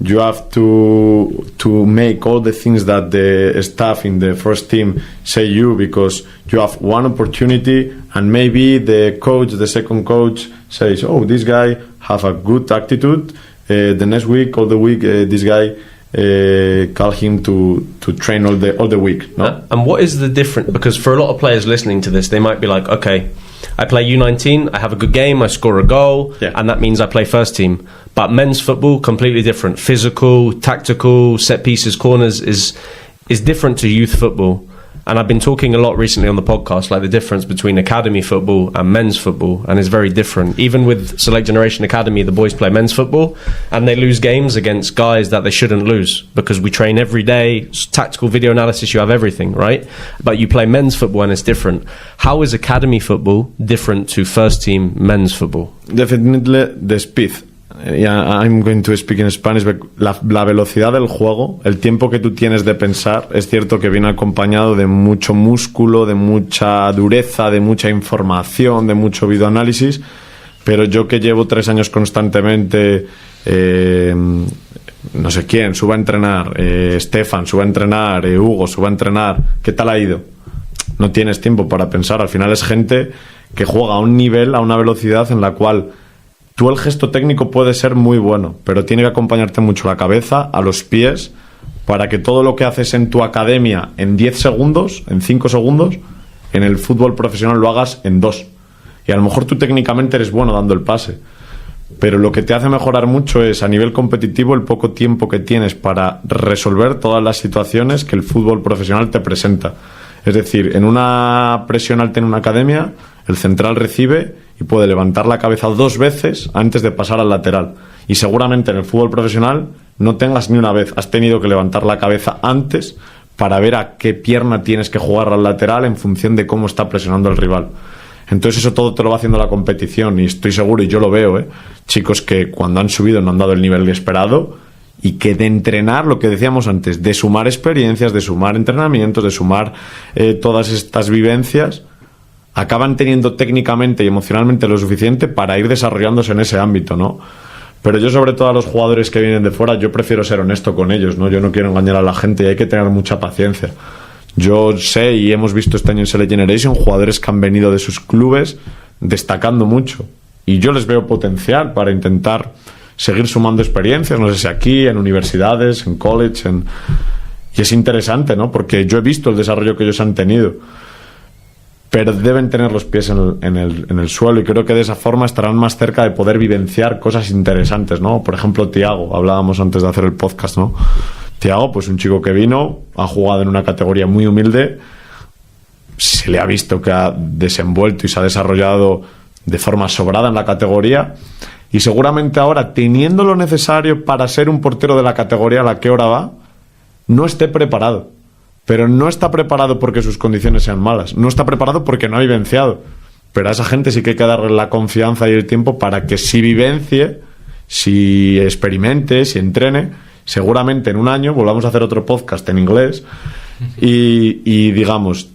You have to make all the things that the staff in the first team say you, because you have one opportunity, and maybe the coach, the second coach, says, oh, this guy have a good attitude. The next week, all the week, this guy call him to train all the week. No? And what is the difference? Because for a lot of players listening to this, they might be like, okay, I play U19, I have a good game, I score a goal, and that means I play first team. But men's football, completely different. Physical, tactical, set pieces, corners is different to youth football. And I've been talking a lot recently on the podcast, like the difference between academy football and men's football, and it's very different. Even with Select Generation Academy, the boys play men's football, and they lose games against guys that they shouldn't lose, because we train every day, tactical video analysis, you have everything, right? But you play men's football and it's different. How is academy football different to first team men's football? Definitely the speed. I'm going to speak in Spanish. La velocidad del juego, el tiempo que tú tienes de pensar, es cierto que viene acompañado de mucho músculo, de mucha dureza, de mucha información, de mucho videoanálisis, pero yo que llevo 3 años constantemente, no sé quién, suba a entrenar, Stefan, suba a entrenar, Hugo, suba a entrenar, ¿qué tal ha ido? No tienes tiempo para pensar. Al final es gente que juega a un nivel, a una velocidad en la cual tú, el gesto técnico puede ser muy bueno, pero tiene que acompañarte mucho la cabeza, a los pies, para que todo lo que haces en tu academia en 10 segundos, en 5 segundos, en el fútbol profesional lo hagas en 2. Y a lo mejor tú técnicamente eres bueno dando el pase, pero lo que te hace mejorar mucho es, a nivel competitivo, el poco tiempo que tienes para resolver todas las situaciones que el fútbol profesional te presenta. Es decir, en una presión alta en una academia, el central recibe y puede levantar la cabeza 2 veces antes de pasar al lateral. Y seguramente en el fútbol profesional no tengas ni una vez. Has tenido que levantar la cabeza antes para ver a qué pierna tienes que jugar al lateral en función de cómo está presionando el rival. Entonces eso todo te lo va haciendo la competición, y estoy seguro, y yo lo veo, chicos que cuando han subido no han dado el nivel esperado, y que de entrenar, lo que decíamos antes, de sumar experiencias, de sumar entrenamientos, de sumar todas estas vivencias, acaban teniendo técnicamente y emocionalmente lo suficiente para ir desarrollándose en ese ámbito, ¿no? Pero yo, sobre todo a los jugadores que vienen de fuera, yo prefiero ser honesto con ellos, ¿no? Yo no quiero engañar a la gente y hay que tener mucha paciencia. Yo sé, y hemos visto este año en Select Generation, jugadores que han venido de sus clubes destacando mucho, y yo les veo potencial para intentar seguir sumando experiencias, no sé si aquí, en universidades, en college, y es interesante, ¿no? Porque yo he visto el desarrollo que ellos han tenido, pero deben tener los pies en el suelo, y creo que de esa forma estarán más cerca de poder vivenciar cosas interesantes, ¿no? Por ejemplo, Thiago, hablábamos antes de hacer el podcast, ¿no? Thiago, pues un chico que vino, ha jugado en una categoría muy humilde, se le ha visto que ha desenvuelto y se ha desarrollado de forma sobrada en la categoría, y seguramente ahora, teniendo lo necesario para ser un portero de la categoría a la que ahora va, no esté preparado. Pero no está preparado porque sus condiciones sean malas, no está preparado porque no ha vivenciado. Pero a esa gente sí que hay que darle la confianza y el tiempo para que si vivencie, si experimente, si entrene, seguramente en un año volvamos a hacer otro podcast en inglés y digamos,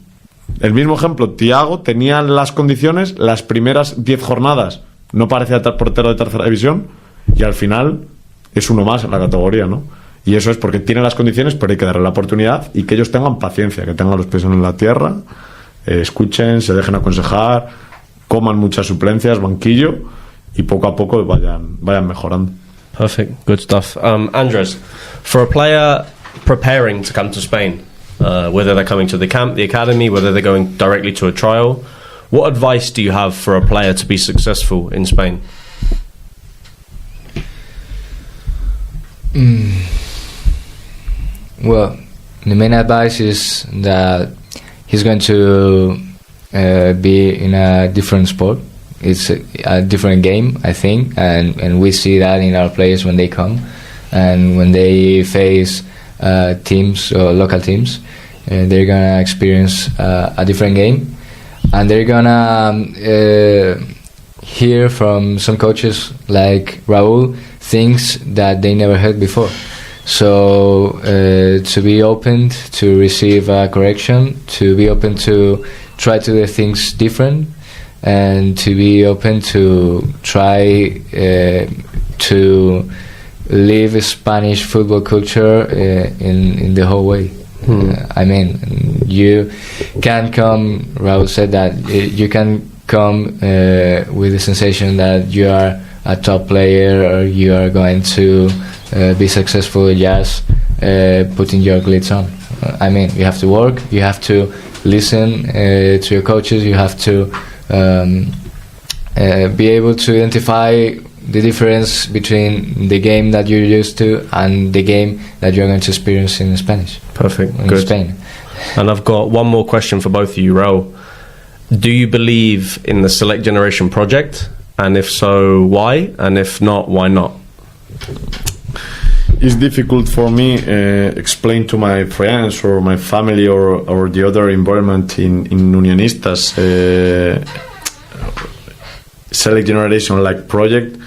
el mismo ejemplo, Thiago tenía las condiciones las primeras 10 jornadas, no parecía portero de tercera división, y al final es uno más en la categoría, ¿no? Y eso es porque tiene las condiciones, pero hay que darle la oportunidad y que ellos tengan paciencia, que tengan los pies en la tierra, escuchen, se dejen aconsejar, coman muchas suplencias, banquillo, y poco a poco vayan mejorando. Perfect, good stuff. Andrés, for a player preparing to come to Spain, whether they're coming to the camp, the academy, whether they're going directly to a trial, what advice do you have for a player to be successful in Spain? Well, the main advice is that he's going to be in a different sport. It's a different game, I think, and we see that in our players when they come and when they face teams or local teams. They're gonna experience a different game, and they're gonna hear from some coaches like Raúl things that they never heard before. So to be open to receive a correction, to be open to try to do things different, and to be open to try to live Spanish football culture in the whole way. I mean, you can come, Raúl said that, you can come with the sensation that you are a top player or you are going to be successful just putting your glitz on. I mean, you have to work, you have to listen to your coaches, you have to be able to identify the difference between the game that you're used to and the game that you're going to experience in Spanish. Perfect, in good. Spain. And I've got one more question for both of you, Raúl. Do you believe in the Select Generation project? And if so, why? And if not, why not? It's difficult for me explain to my friends or my family or the other environment in Unionistas Select Generation like project.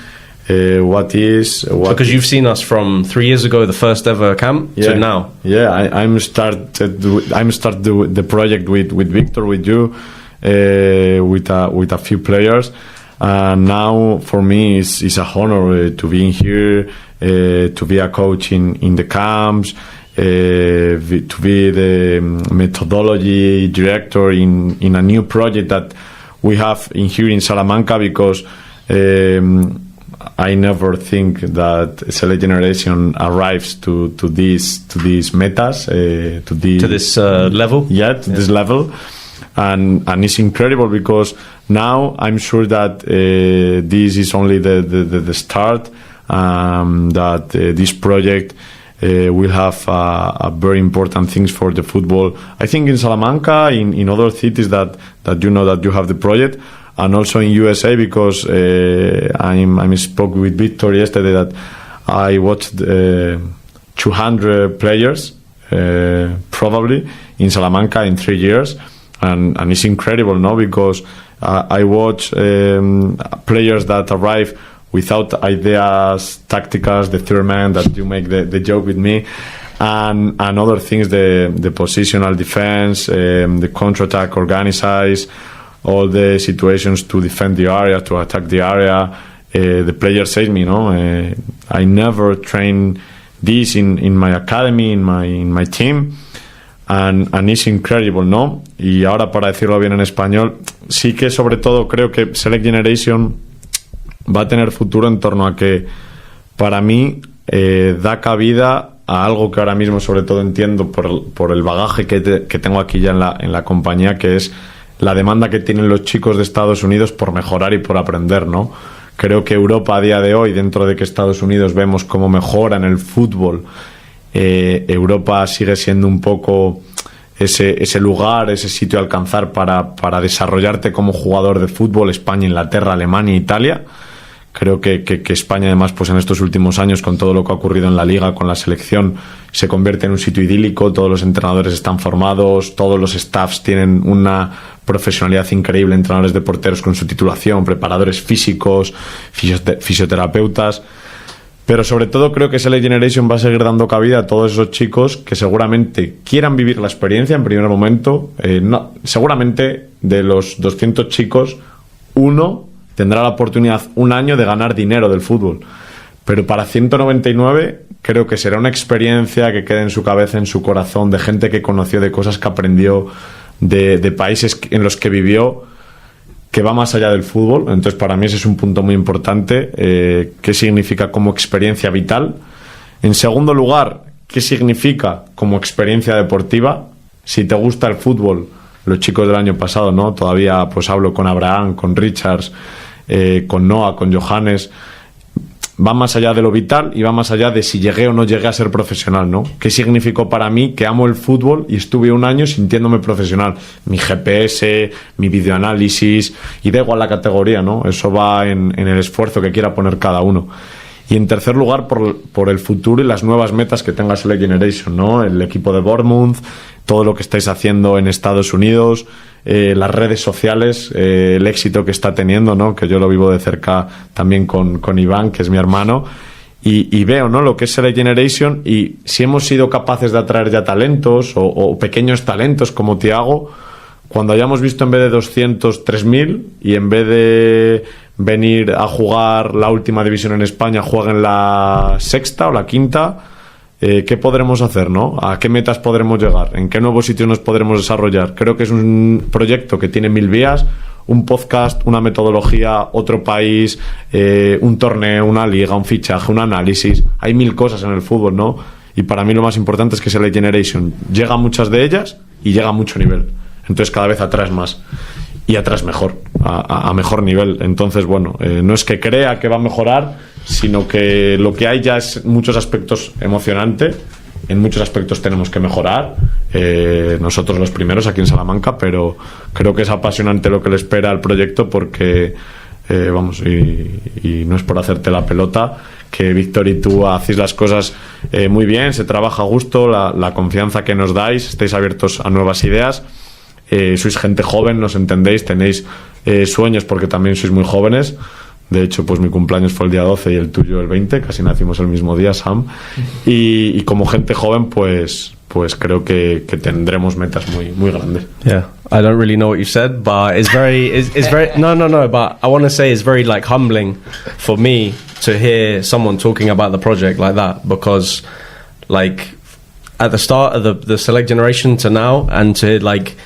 What because you've seen us from 3 years ago, the first ever camp, to now. Yeah, I'm start the project with Victor, with you, with a few players. Now for me it's a honor to be in here, to be a coach in the camps, to be the methodology director in a new project that we have in here in Salamanca, because I never think that Select Generation arrives to these metas, to this level. Yeah, to this level, and it's incredible, because now I'm sure that this is only the start. That this project will have a very important things for the football. I think in Salamanca, in other cities that you know that you have the project. And also in USA, because I spoke with Victor yesterday that I watched 200 players probably in Salamanca in 3 years, and it's incredible, no? Because I watch players that arrive without ideas, tacticals, the third man that you make the joke with me, and other things, the positional defense, the counter-attack organized, all the situations to defend the area, to attack the area. The player says me, no, I never trained this in my academy, in my team, and it's incredible, ¿no? Y ahora, para decirlo bien en español, sí que sobre todo creo que Select Generation va a tener futuro en torno a que, para mí, da cabida a algo que ahora mismo sobre todo entiendo por el bagaje que tengo aquí ya en la compañía, que es la demanda que tienen los chicos de Estados Unidos por mejorar y por aprender, ¿no? Creo que Europa a día de hoy, dentro de que Estados Unidos vemos cómo mejora en el fútbol, Europa sigue siendo un poco ese lugar, ese sitio a alcanzar para desarrollarte como jugador de fútbol. España, Inglaterra, Alemania, Italia. Creo que España, además, pues en estos últimos años, con todo lo que ha ocurrido en la Liga, con la selección, se convierte en un sitio idílico. Todos los entrenadores están formados, todos los staffs tienen una profesionalidad increíble, entrenadores de porteros con su titulación, preparadores físicos, fisioterapeutas. Pero sobre todo creo que Select Generation va a seguir dando cabida a todos esos chicos que seguramente quieran vivir la experiencia en primer momento. Seguramente de los 200 chicos, uno tendrá la oportunidad un año de ganar dinero del fútbol. Pero para 199 creo que será una experiencia que quede en su cabeza, en su corazón, de gente que conoció, de cosas que aprendió, de países en los que vivió, que va más allá del fútbol. Entonces para mí ese es un punto muy importante. ¿Qué significa como experiencia vital? En segundo lugar, ¿qué significa como experiencia deportiva? Si te gusta el fútbol, los chicos del año pasado, ¿no? Todavía pues hablo con Abraham, con Richards, con Noah, con Johannes. Va más allá de lo vital y va más allá de si llegué o no llegué a ser profesional, ¿no? ¿Qué significó para mí que amo el fútbol y estuve un año sintiéndome profesional? Mi GPS, mi videoanálisis, y da igual la categoría, ¿no? Eso va en el esfuerzo que quiera poner cada uno. Y en tercer lugar, por el futuro y las nuevas metas que tenga Select Generation, ¿no? El equipo de Bournemouth, todo lo que estáis haciendo en Estados Unidos, las redes sociales, el éxito que está teniendo, ¿no? Que yo lo vivo de cerca también con Iván, que es mi hermano, y veo, ¿no? Lo que es Select Generation, y si hemos sido capaces de atraer ya talentos o pequeños talentos como Thiago, cuando hayamos visto en vez de 200, 3.000, y en vez de venir a jugar la última división en España, jueguen la sexta o la quinta, ¿qué podremos hacer, no? ¿A qué metas podremos llegar? ¿En qué nuevos sitios nos podremos desarrollar? Creo que es un proyecto que tiene 1000 vías, un podcast, una metodología, otro país, un torneo, una liga, un fichaje, un análisis. Hay 1000 cosas en el fútbol, ¿no? Y para mí lo más importante es que Select Generation llega a muchas de ellas y llega a mucho nivel. Entonces cada vez atraes más y atraes mejor, a mejor nivel. Entonces, bueno, no es que crea que va a mejorar, sino que lo que hay ya es en muchos aspectos emocionante, en muchos aspectos tenemos que mejorar, nosotros los primeros aquí en Salamanca, pero creo que es apasionante lo que le espera al proyecto, porque vamos, y no es por hacerte la pelota, que Víctor y tú hacéis las cosas muy bien, se trabaja a gusto, la confianza que nos dais, estáis abiertos a nuevas ideas. Sois gente joven, nos entendéis, tenéis sueños, porque también sois muy jóvenes. De hecho, pues mi cumpleaños fue el día 12 y el tuyo el 20, casi nacimos el mismo día, Sam. Y como gente joven, pues creo que tendremos metas muy grandes. Yeah, I don't really know what you said, but it's very no, but I want to say it's very like humbling for me to hear someone talking about the project like that, because like at the start of the Select Generation to now, and to like,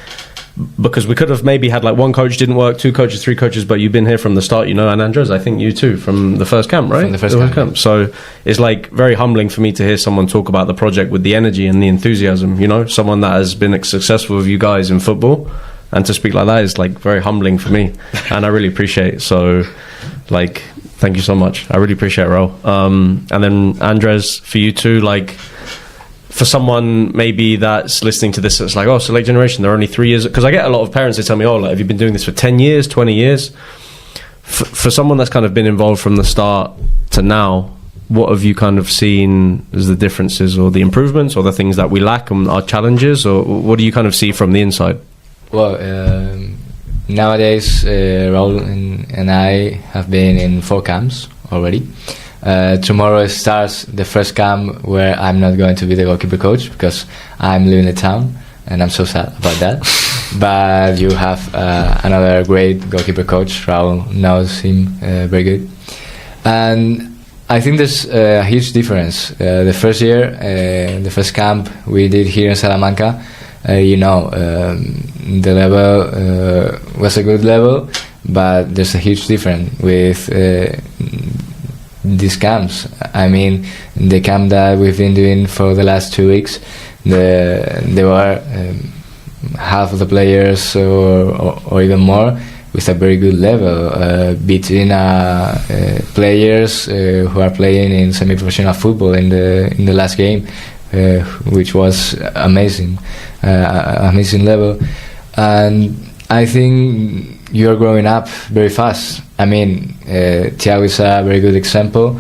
because we could have maybe had like one coach didn't work, 2 coaches, 3 coaches, but you've been here from the start, you know, and Andrés, I think you too, from the first camp, right? From the first camp. So it's like very humbling for me to hear someone talk about the project with the energy and the enthusiasm, you know, someone that has been successful with you guys in football, and to speak like that is like very humbling for me, and I really appreciate it. So like, thank you so much. I really appreciate it, Raúl. And then Andrés, for you too, like, for someone maybe that's listening to this, that's like, oh, Select Generation, they're only 3 years, because I get a lot of parents, they tell me, oh, like, have you been doing this for 10 years, 20 years? For someone that's kind of been involved from the start to now, what have you kind of seen as the differences or the improvements or the things that we lack and our challenges, or what do you kind of see from the inside? Well, nowadays, Raúl and I have been in 4 camps already. Tomorrow starts the first camp where I'm not going to be the goalkeeper coach, because I'm leaving the town, and I'm so sad about that. But you have another great goalkeeper coach. Raúl knows him very good, and I think there's a huge difference. The first year, the first camp we did here in Salamanca, the level was a good level, but there's a huge difference with these camps. I mean, the camp that we've been doing for the last 2 weeks, there were half of the players or even more with a very good level, between players who are playing in semi-professional football in the last game, which was amazing level. And I think you're growing up very fast. I mean, Thiago is a very good example.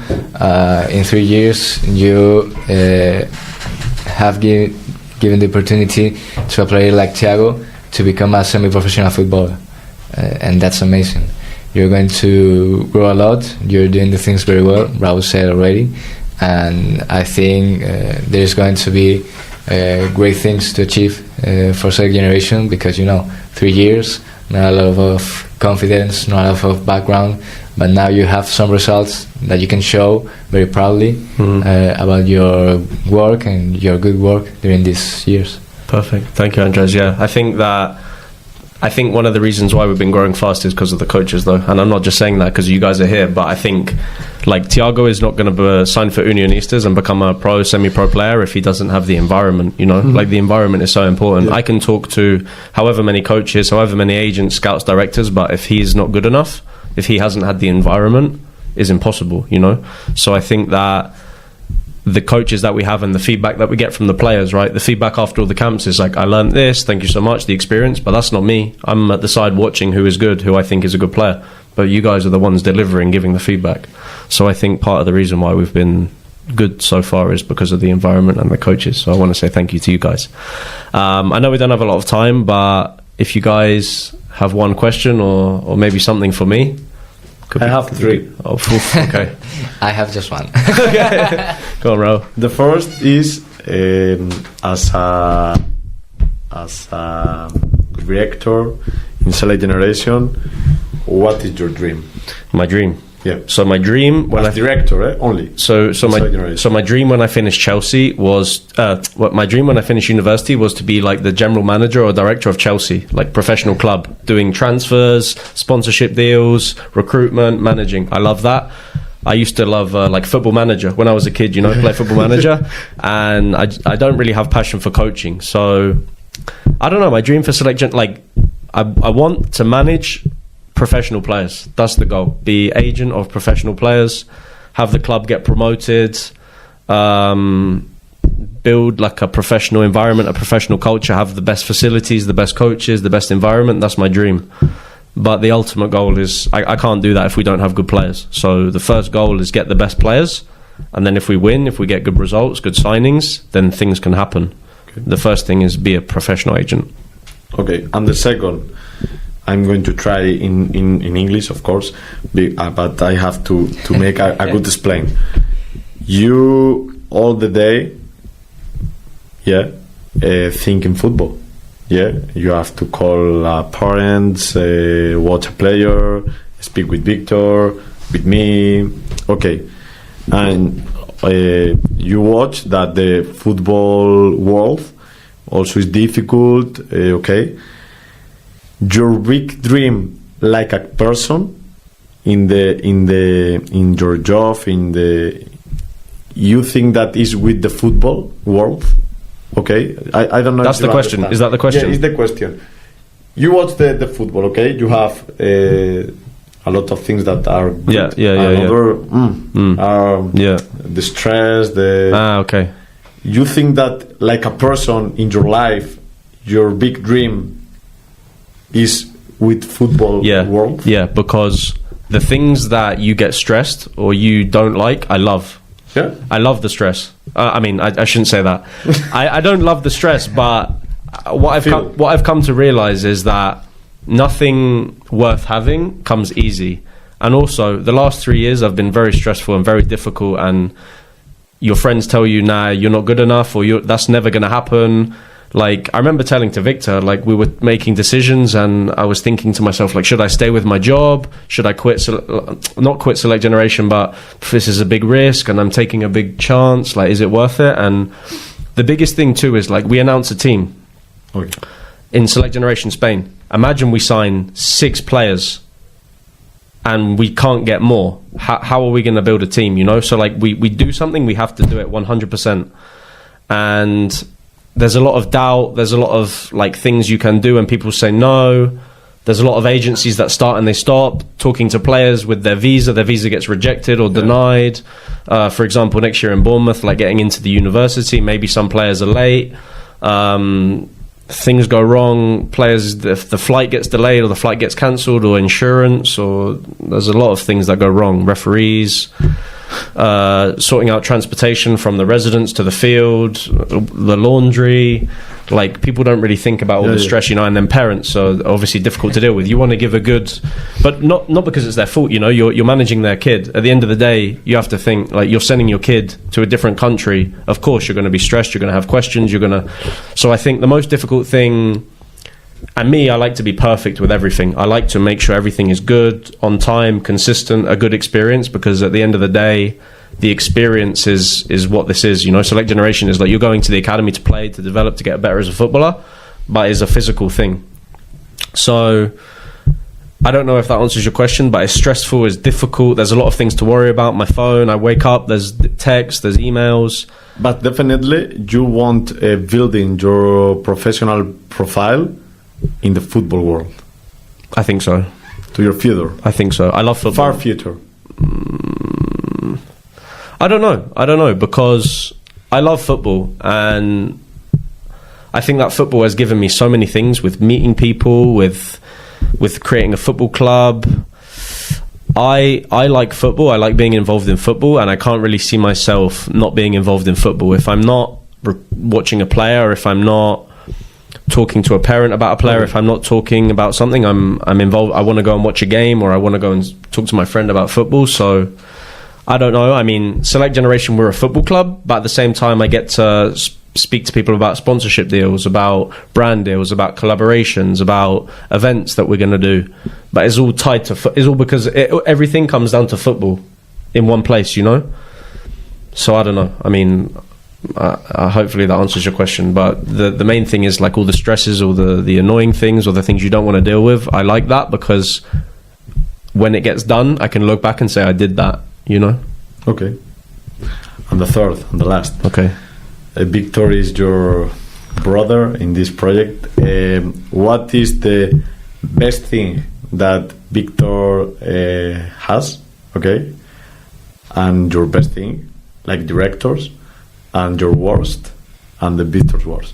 In 3 years, you have given the opportunity to a player like Thiago to become a semi-professional footballer, and that's amazing. You're going to grow a lot. You're doing the things very well, Raúl said already, and I think there's going to be great things to achieve for Select Generation, because 3 years, not a lot of confidence, not a lot of background, but now you have some results that you can show very proudly about your work and your good work during these years. Perfect. Thank you, Andrés. Yeah, I think that I think one of the reasons why we've been growing fast is because of the coaches, though. And I'm not just saying that because you guys are here, but I think, like, Thiago is not going to sign for Unionistas and become a pro, semi-pro player if he doesn't have the environment, you know? Like, the environment is so important. Yeah. I can talk to however many coaches, however many agents, scouts, directors, but if he's not good enough, if he hasn't had the environment, it's impossible, you know? So I think that the coaches that we have and the feedback that we get from the players, right? The feedback after all the camps is like, I learned this, thank you so much, the experience, but that's not me. I'm at the side watching who is good, who I think is a good player. But you guys are the ones delivering, giving the feedback. So I think part of the reason why we've been good so far is because of the environment and the coaches. So I want to say thank you to you guys. I know we don't have a lot of time, but if you guys have one question or maybe something for me. I have 3. Oh, okay. I have just one. Okay. Go on, Raúl. The first is as a director in Select Generation, what is your dream? My dream. Yeah. So my dream when as director, only. So my dream when I finished Chelsea was my dream when I finished university was to be like the general manager or director of Chelsea, like professional club, doing transfers, sponsorship deals, recruitment, managing. I love that. I used to love like Football Manager when I was a kid, you know, play Football Manager, and I don't really have passion for coaching. So I don't know. My dream for selection, like I want to manage professional players. That's the goal. Be agent of professional players, have the club get promoted, build like a professional environment, a professional culture, have the best facilities, the best coaches, the best environment. That's my dream. But the ultimate goal is I can't do that if we don't have good players. So the first goal is get the best players, and then if we win, if we get good results, good signings, then things can happen. Okay. The first thing is be a professional agent. Okay, and the second, I'm going to try in English, of course, but I have to make a good explain. You all the day, think in football. Yeah, you have to call parents, watch a player, speak with Victor, with me. Okay, and you watch that the football world also is difficult. Okay. Your big dream, like a person, in your job, you think that is with the football world? Okay, I don't know. That's the question. Understand. Is that the question? Yeah, it's the question. You watch the football, okay? You have a lot of things that are good. The stress, okay. You think that, like a person in your life, your big dream is with football world? Yeah, because the things that you get stressed or you don't like, I love. Yeah, I love the stress. I mean, I shouldn't say that. I don't love the stress, but what I've come to realize is that nothing worth having comes easy. And also, the last 3 years have been very stressful and very difficult. And your friends tell you, nah, you're not good enough, or that's never going to happen. Like, I remember telling to Victor, like, we were making decisions and I was thinking to myself, like, should I stay with my job? Should I not quit Select Generation, but this is a big risk and I'm taking a big chance. Like, is it worth it? And the biggest thing too is, like, we announce a team in Select Generation Spain. Imagine we sign 6 players and we can't get more. How are we going to build a team, you know? So, like, we do something, we have to do it 100%. And there's a lot of doubt, there's a lot of like things you can do and people say no. There's a lot of agencies that start and they stop talking to players with their visa gets rejected or denied. For example, next year in Bournemouth, like getting into the university, maybe some players are late, things go wrong, players, the flight gets delayed or the flight gets cancelled, or insurance, or there's a lot of things that go wrong, referees, sorting out transportation from the residence to the field, the laundry. Like, people don't really think about all the stress, you know, and then parents are obviously difficult to deal with. You want to give a good, but not because it's their fault, you know, you're managing their kid. At the end of the day, you have to think, like, you're sending your kid to a different country. Of course, you're going to be stressed, you're going to have questions, so I think the most difficult thing, and me, I like to be perfect with everything. I like to make sure everything is good, on time, consistent, a good experience, because at the end of the day, the experience is what this is, you know. Select Generation is like, you're going to the academy to play, to develop, to get better as a footballer, but it's a physical thing. So I don't know if that answers your question, but it's stressful, it's difficult. There's a lot of things to worry about. My phone, I wake up, there's text, there's emails. But definitely you want building your professional profile in the football world. I think so. To your future. I think so. I love football. Far future. I don't know, because I love football, and I think that football has given me so many things, with meeting people, with creating a football club. I like football. I like being involved in football, and I can't really see myself not being involved in football. If I'm not watching a player, or if I'm not talking to a parent about a player, if I'm not talking about something, I'm involved. I want to go and watch a game, or I want to go and talk to my friend about football. So I don't know. I mean, Select Generation, we're a football club, but at the same time I get to speak to people about sponsorship deals, about brand deals, about collaborations, about events that we're going to do. But it's all tied to it's all because everything comes down to football in one place, you know. So I don't know. I mean, hopefully that answers your question, but the main thing is like all the stresses, or the annoying things, or the things you don't want to deal with. I like that because when it gets done, I can look back and say I did that, you know. Okay. And the third and the last. Okay. Victor is your brother in this project. What is the best thing that Victor has, okay, and your best thing, like directors, and your worst, and the Victor's worst?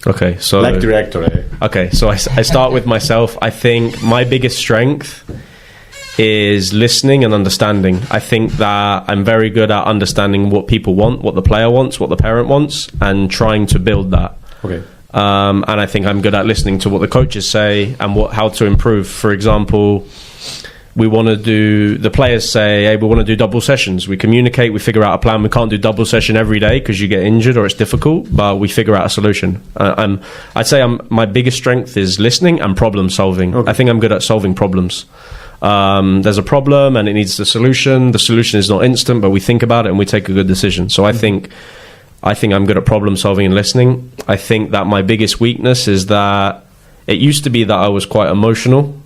Okay, so like director. Okay, so I start with myself. I think my biggest strength is listening and understanding. I think that I'm very good at understanding what people want, what the player wants, what the parent wants, and trying to build that. Okay. And I think I'm good at listening to what the coaches say and how to improve. For example, the players say, hey, we want to do double sessions. We communicate, we figure out a plan. We can't do double session every day because you get injured or it's difficult, but we figure out a solution. I'd say my biggest strength is listening and problem solving. Okay. I think I'm good at solving problems. There's a problem and it needs the solution. The solution is not instant, but we think about it and we take a good decision. So I think I'm good at problem solving and listening. I think that my biggest weakness is that it used to be that I was quite emotional.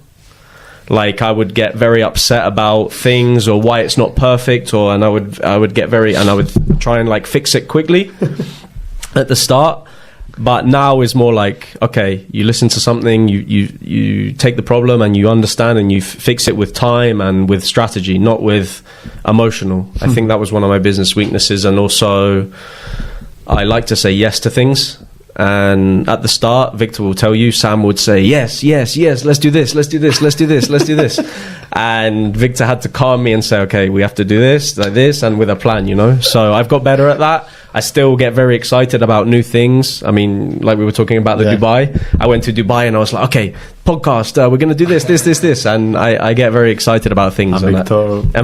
Like I would get very upset about things or why it's not perfect, and I would get very, and I would try and like fix it quickly at the start. But now is more like, okay, you listen to something, you take the problem and you understand and you fix it with time and with strategy, not with emotional. I think that was one of my business weaknesses. And also, I like to say yes to things. And at the start, Victor will tell you, Sam would say, yes, let's do this. And Victor had to calm me and say, okay, we have to do this, like this, and with a plan, you know. So I've got better at that. I still get very excited about new things. I mean, like we were talking about the Dubai. I went to Dubai and I was like, okay, podcast, we're going to do this. And I get very excited about things. And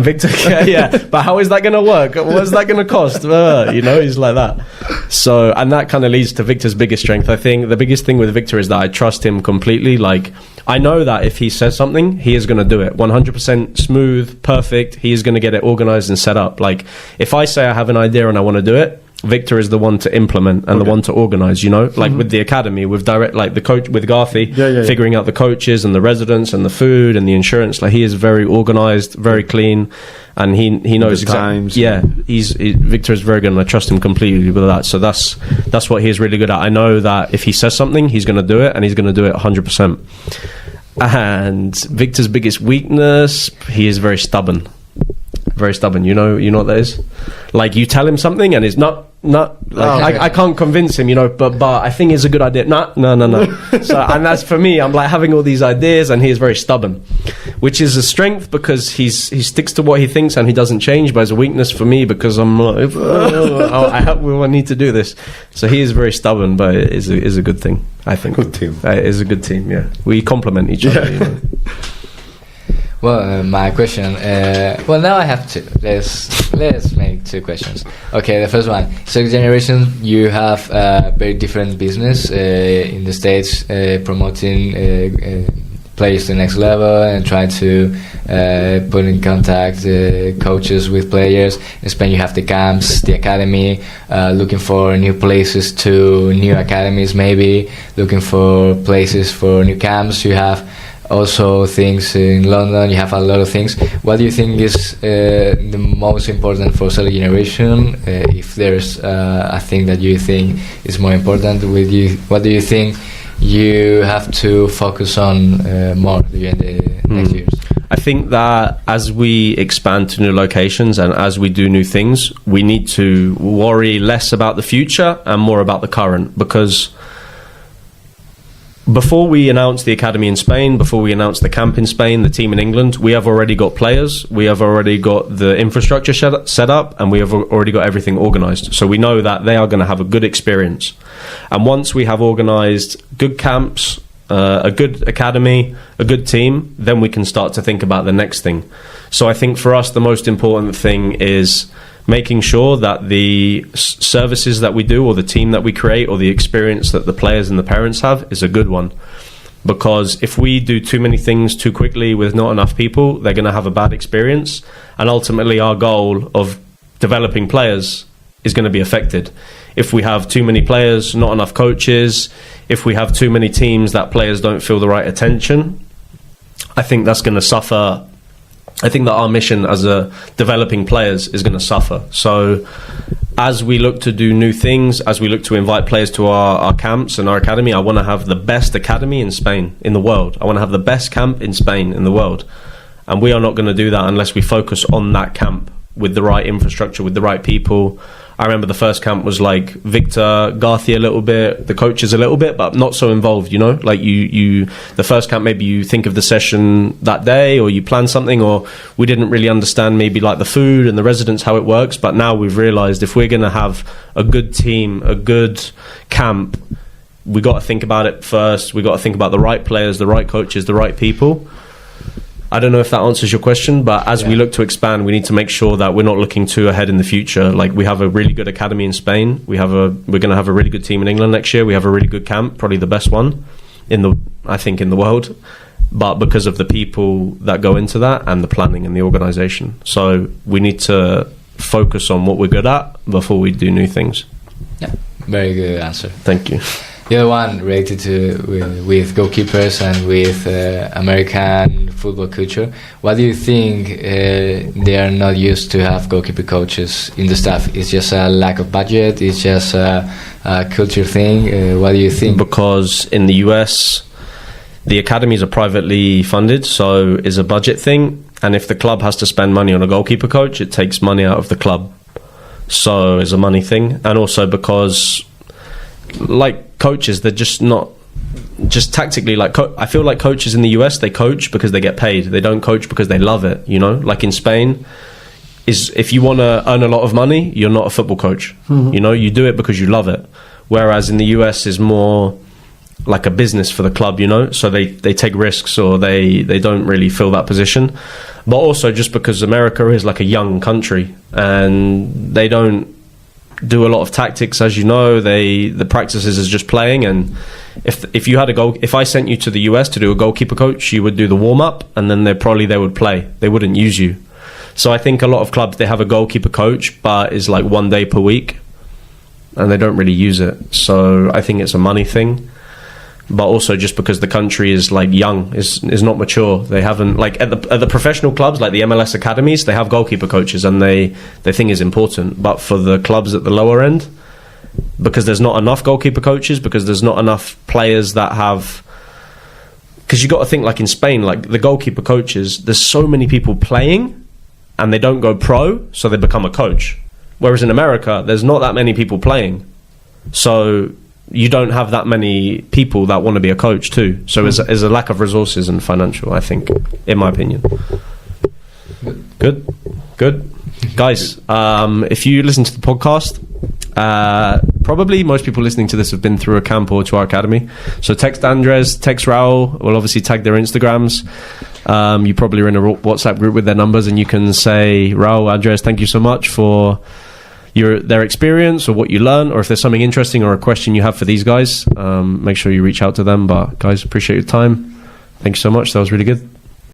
Victor, yeah. But how is that going to work? What is that going to cost? You know, he's like that. So, and that kind of leads to Victor's biggest strength. I think the biggest thing with Victor is that I trust him completely. Like, I know that if he says something, he is going to do it. 100% smooth, perfect. He is going to get it organized and set up. Like, if I say I have an idea and I want to do it, Victor is the one to implement and the one to organize, you know, like with the academy, with direct, like the coach with Garthy, figuring out the coaches and the residents and the food and the insurance. Like he is very organized, very clean, and he knows exactly. Yeah, Victor is very good, and I trust him completely with that. So that's what he is really good at. I know that if he says something, he's going to do it, and he's going to do it 100%. And Victor's biggest weakness, he is very stubborn. Very stubborn. You know what that is? Like you tell him something and it's not like, I can't convince him, you know, but I think it's a good idea. No. So, and that's for me, I'm like having all these ideas and he is very stubborn, which is a strength because he sticks to what he thinks and he doesn't change, but it's a weakness for me because I'm like, we need to do this. So he is very stubborn, but it is a good thing, I think. Good team. It is a good team, yeah. We complement each other, you know. Well, my question. Well, now I have two. Let's make two questions. Okay, the first one. Select Generation, you have a very different business in the States, promoting players to the next level and try to put in contact coaches with players. In Spain you have the camps, the academy, looking for new places to new academies, maybe looking for places for new camps. You have also things in London, you have a lot of things. What do you think is the most important for Select Generation? If there's a thing that you think is more important with you, what do you think you have to focus on more during the next years? I think that as we expand to new locations and as we do new things, we need to worry less about the future and more about the current, because before we announce the academy in Spain, before we announce the camp in Spain, the team in England, we have already got players, we have already got the infrastructure set up, and we have already got everything organised. So we know that they are going to have a good experience. And once we have organised good camps, a good academy, a good team, then we can start to think about the next thing. So I think for us, the most important thing is making sure that the services that we do, or the team that we create, or the experience that the players and the parents have is a good one. Because if we do too many things too quickly with not enough people, they're going to have a bad experience, and ultimately our goal of developing players is going to be affected. If we have too many players, not enough coaches, if we have too many teams that players don't feel the right attention, I think that's going to suffer. I think that our mission as a developing players is going to suffer. So as we look to do new things, as we look to invite players to our camps and our academy, I want to have the best academy in Spain, in the world. I want to have the best camp in Spain, in the world. And we are not going to do that unless we focus on that camp with the right infrastructure, with the right people. I remember the first camp was like Victor, Garcia a little bit, the coaches a little bit, but not so involved, you know? Like you the first camp, maybe you think of the session that day, or you plan something, or we didn't really understand maybe like the food and the residents, how it works. But now we've realised if we're going to have a good team, a good camp, we got to think about it first. We got to think about the right players, the right coaches, the right people. I don't know if that answers your question, but as we look to expand, we need to make sure that we're not looking too ahead in the future. Like, we have a really good academy in Spain. We're going to have a really good team in England next year. We have a really good camp, probably the best one in the world. But because of the people that go into that and the planning and the organisation, so we need to focus on what we're good at before we do new things. Yeah, very good answer. Thank you. The other one related to with goalkeepers and with American football culture. What do you think they are not used to have goalkeeper coaches in the staff? It's just a lack of budget? It's just a culture thing? What do you think? Because in the US, the academies are privately funded, so it's a budget thing. And if the club has to spend money on a goalkeeper coach, it takes money out of the club. So it's a money thing. And also because, like, coaches, they're just not just tactically like I feel like coaches in the US, they coach because they get paid. They don't coach because they love it, you know? Like in Spain, is if you want to earn a lot of money, you're not a football coach. Mm-hmm. You know, you do it because you love it. Whereas in the US is more like a business for the club, you know? So they take risks, or they don't really fill that position. But also just because America is like a young country and they don't do a lot of tactics, as you know. The practices is just playing, and if you had if I sent you to the US to do a goalkeeper coach, you would do the warm up, and then they would play. They wouldn't use you. So I think a lot of clubs, they have a goalkeeper coach, but it's like 1 day per week, and they don't really use it. So I think it's a money thing. But also just because the country is like young, is not mature. They haven't, like at the professional clubs, like the MLS academies, they have goalkeeper coaches and they think is important. But for the clubs at the lower end, because there's not enough goalkeeper coaches, because there's not enough players that have, because you got to think like in Spain, like the goalkeeper coaches, there's so many people playing and they don't go pro, so they become a coach. Whereas in America, there's not that many people playing, so you don't have that many people that want to be a coach too. So there's a lack of resources and financial, I think, in my opinion. Good. Guys, if you listen to the podcast, probably most people listening to this have been through a camp or to our academy. So text Andrés, text Raúl. We'll obviously tag their Instagrams. You probably are in a WhatsApp group with their numbers, and you can say, Raúl, Andrés, thank you so much for their experience or what you learn, or if there's something interesting or a question you have for these guys, make sure you reach out to them. But guys, appreciate your time. Thank you so much. That was really good.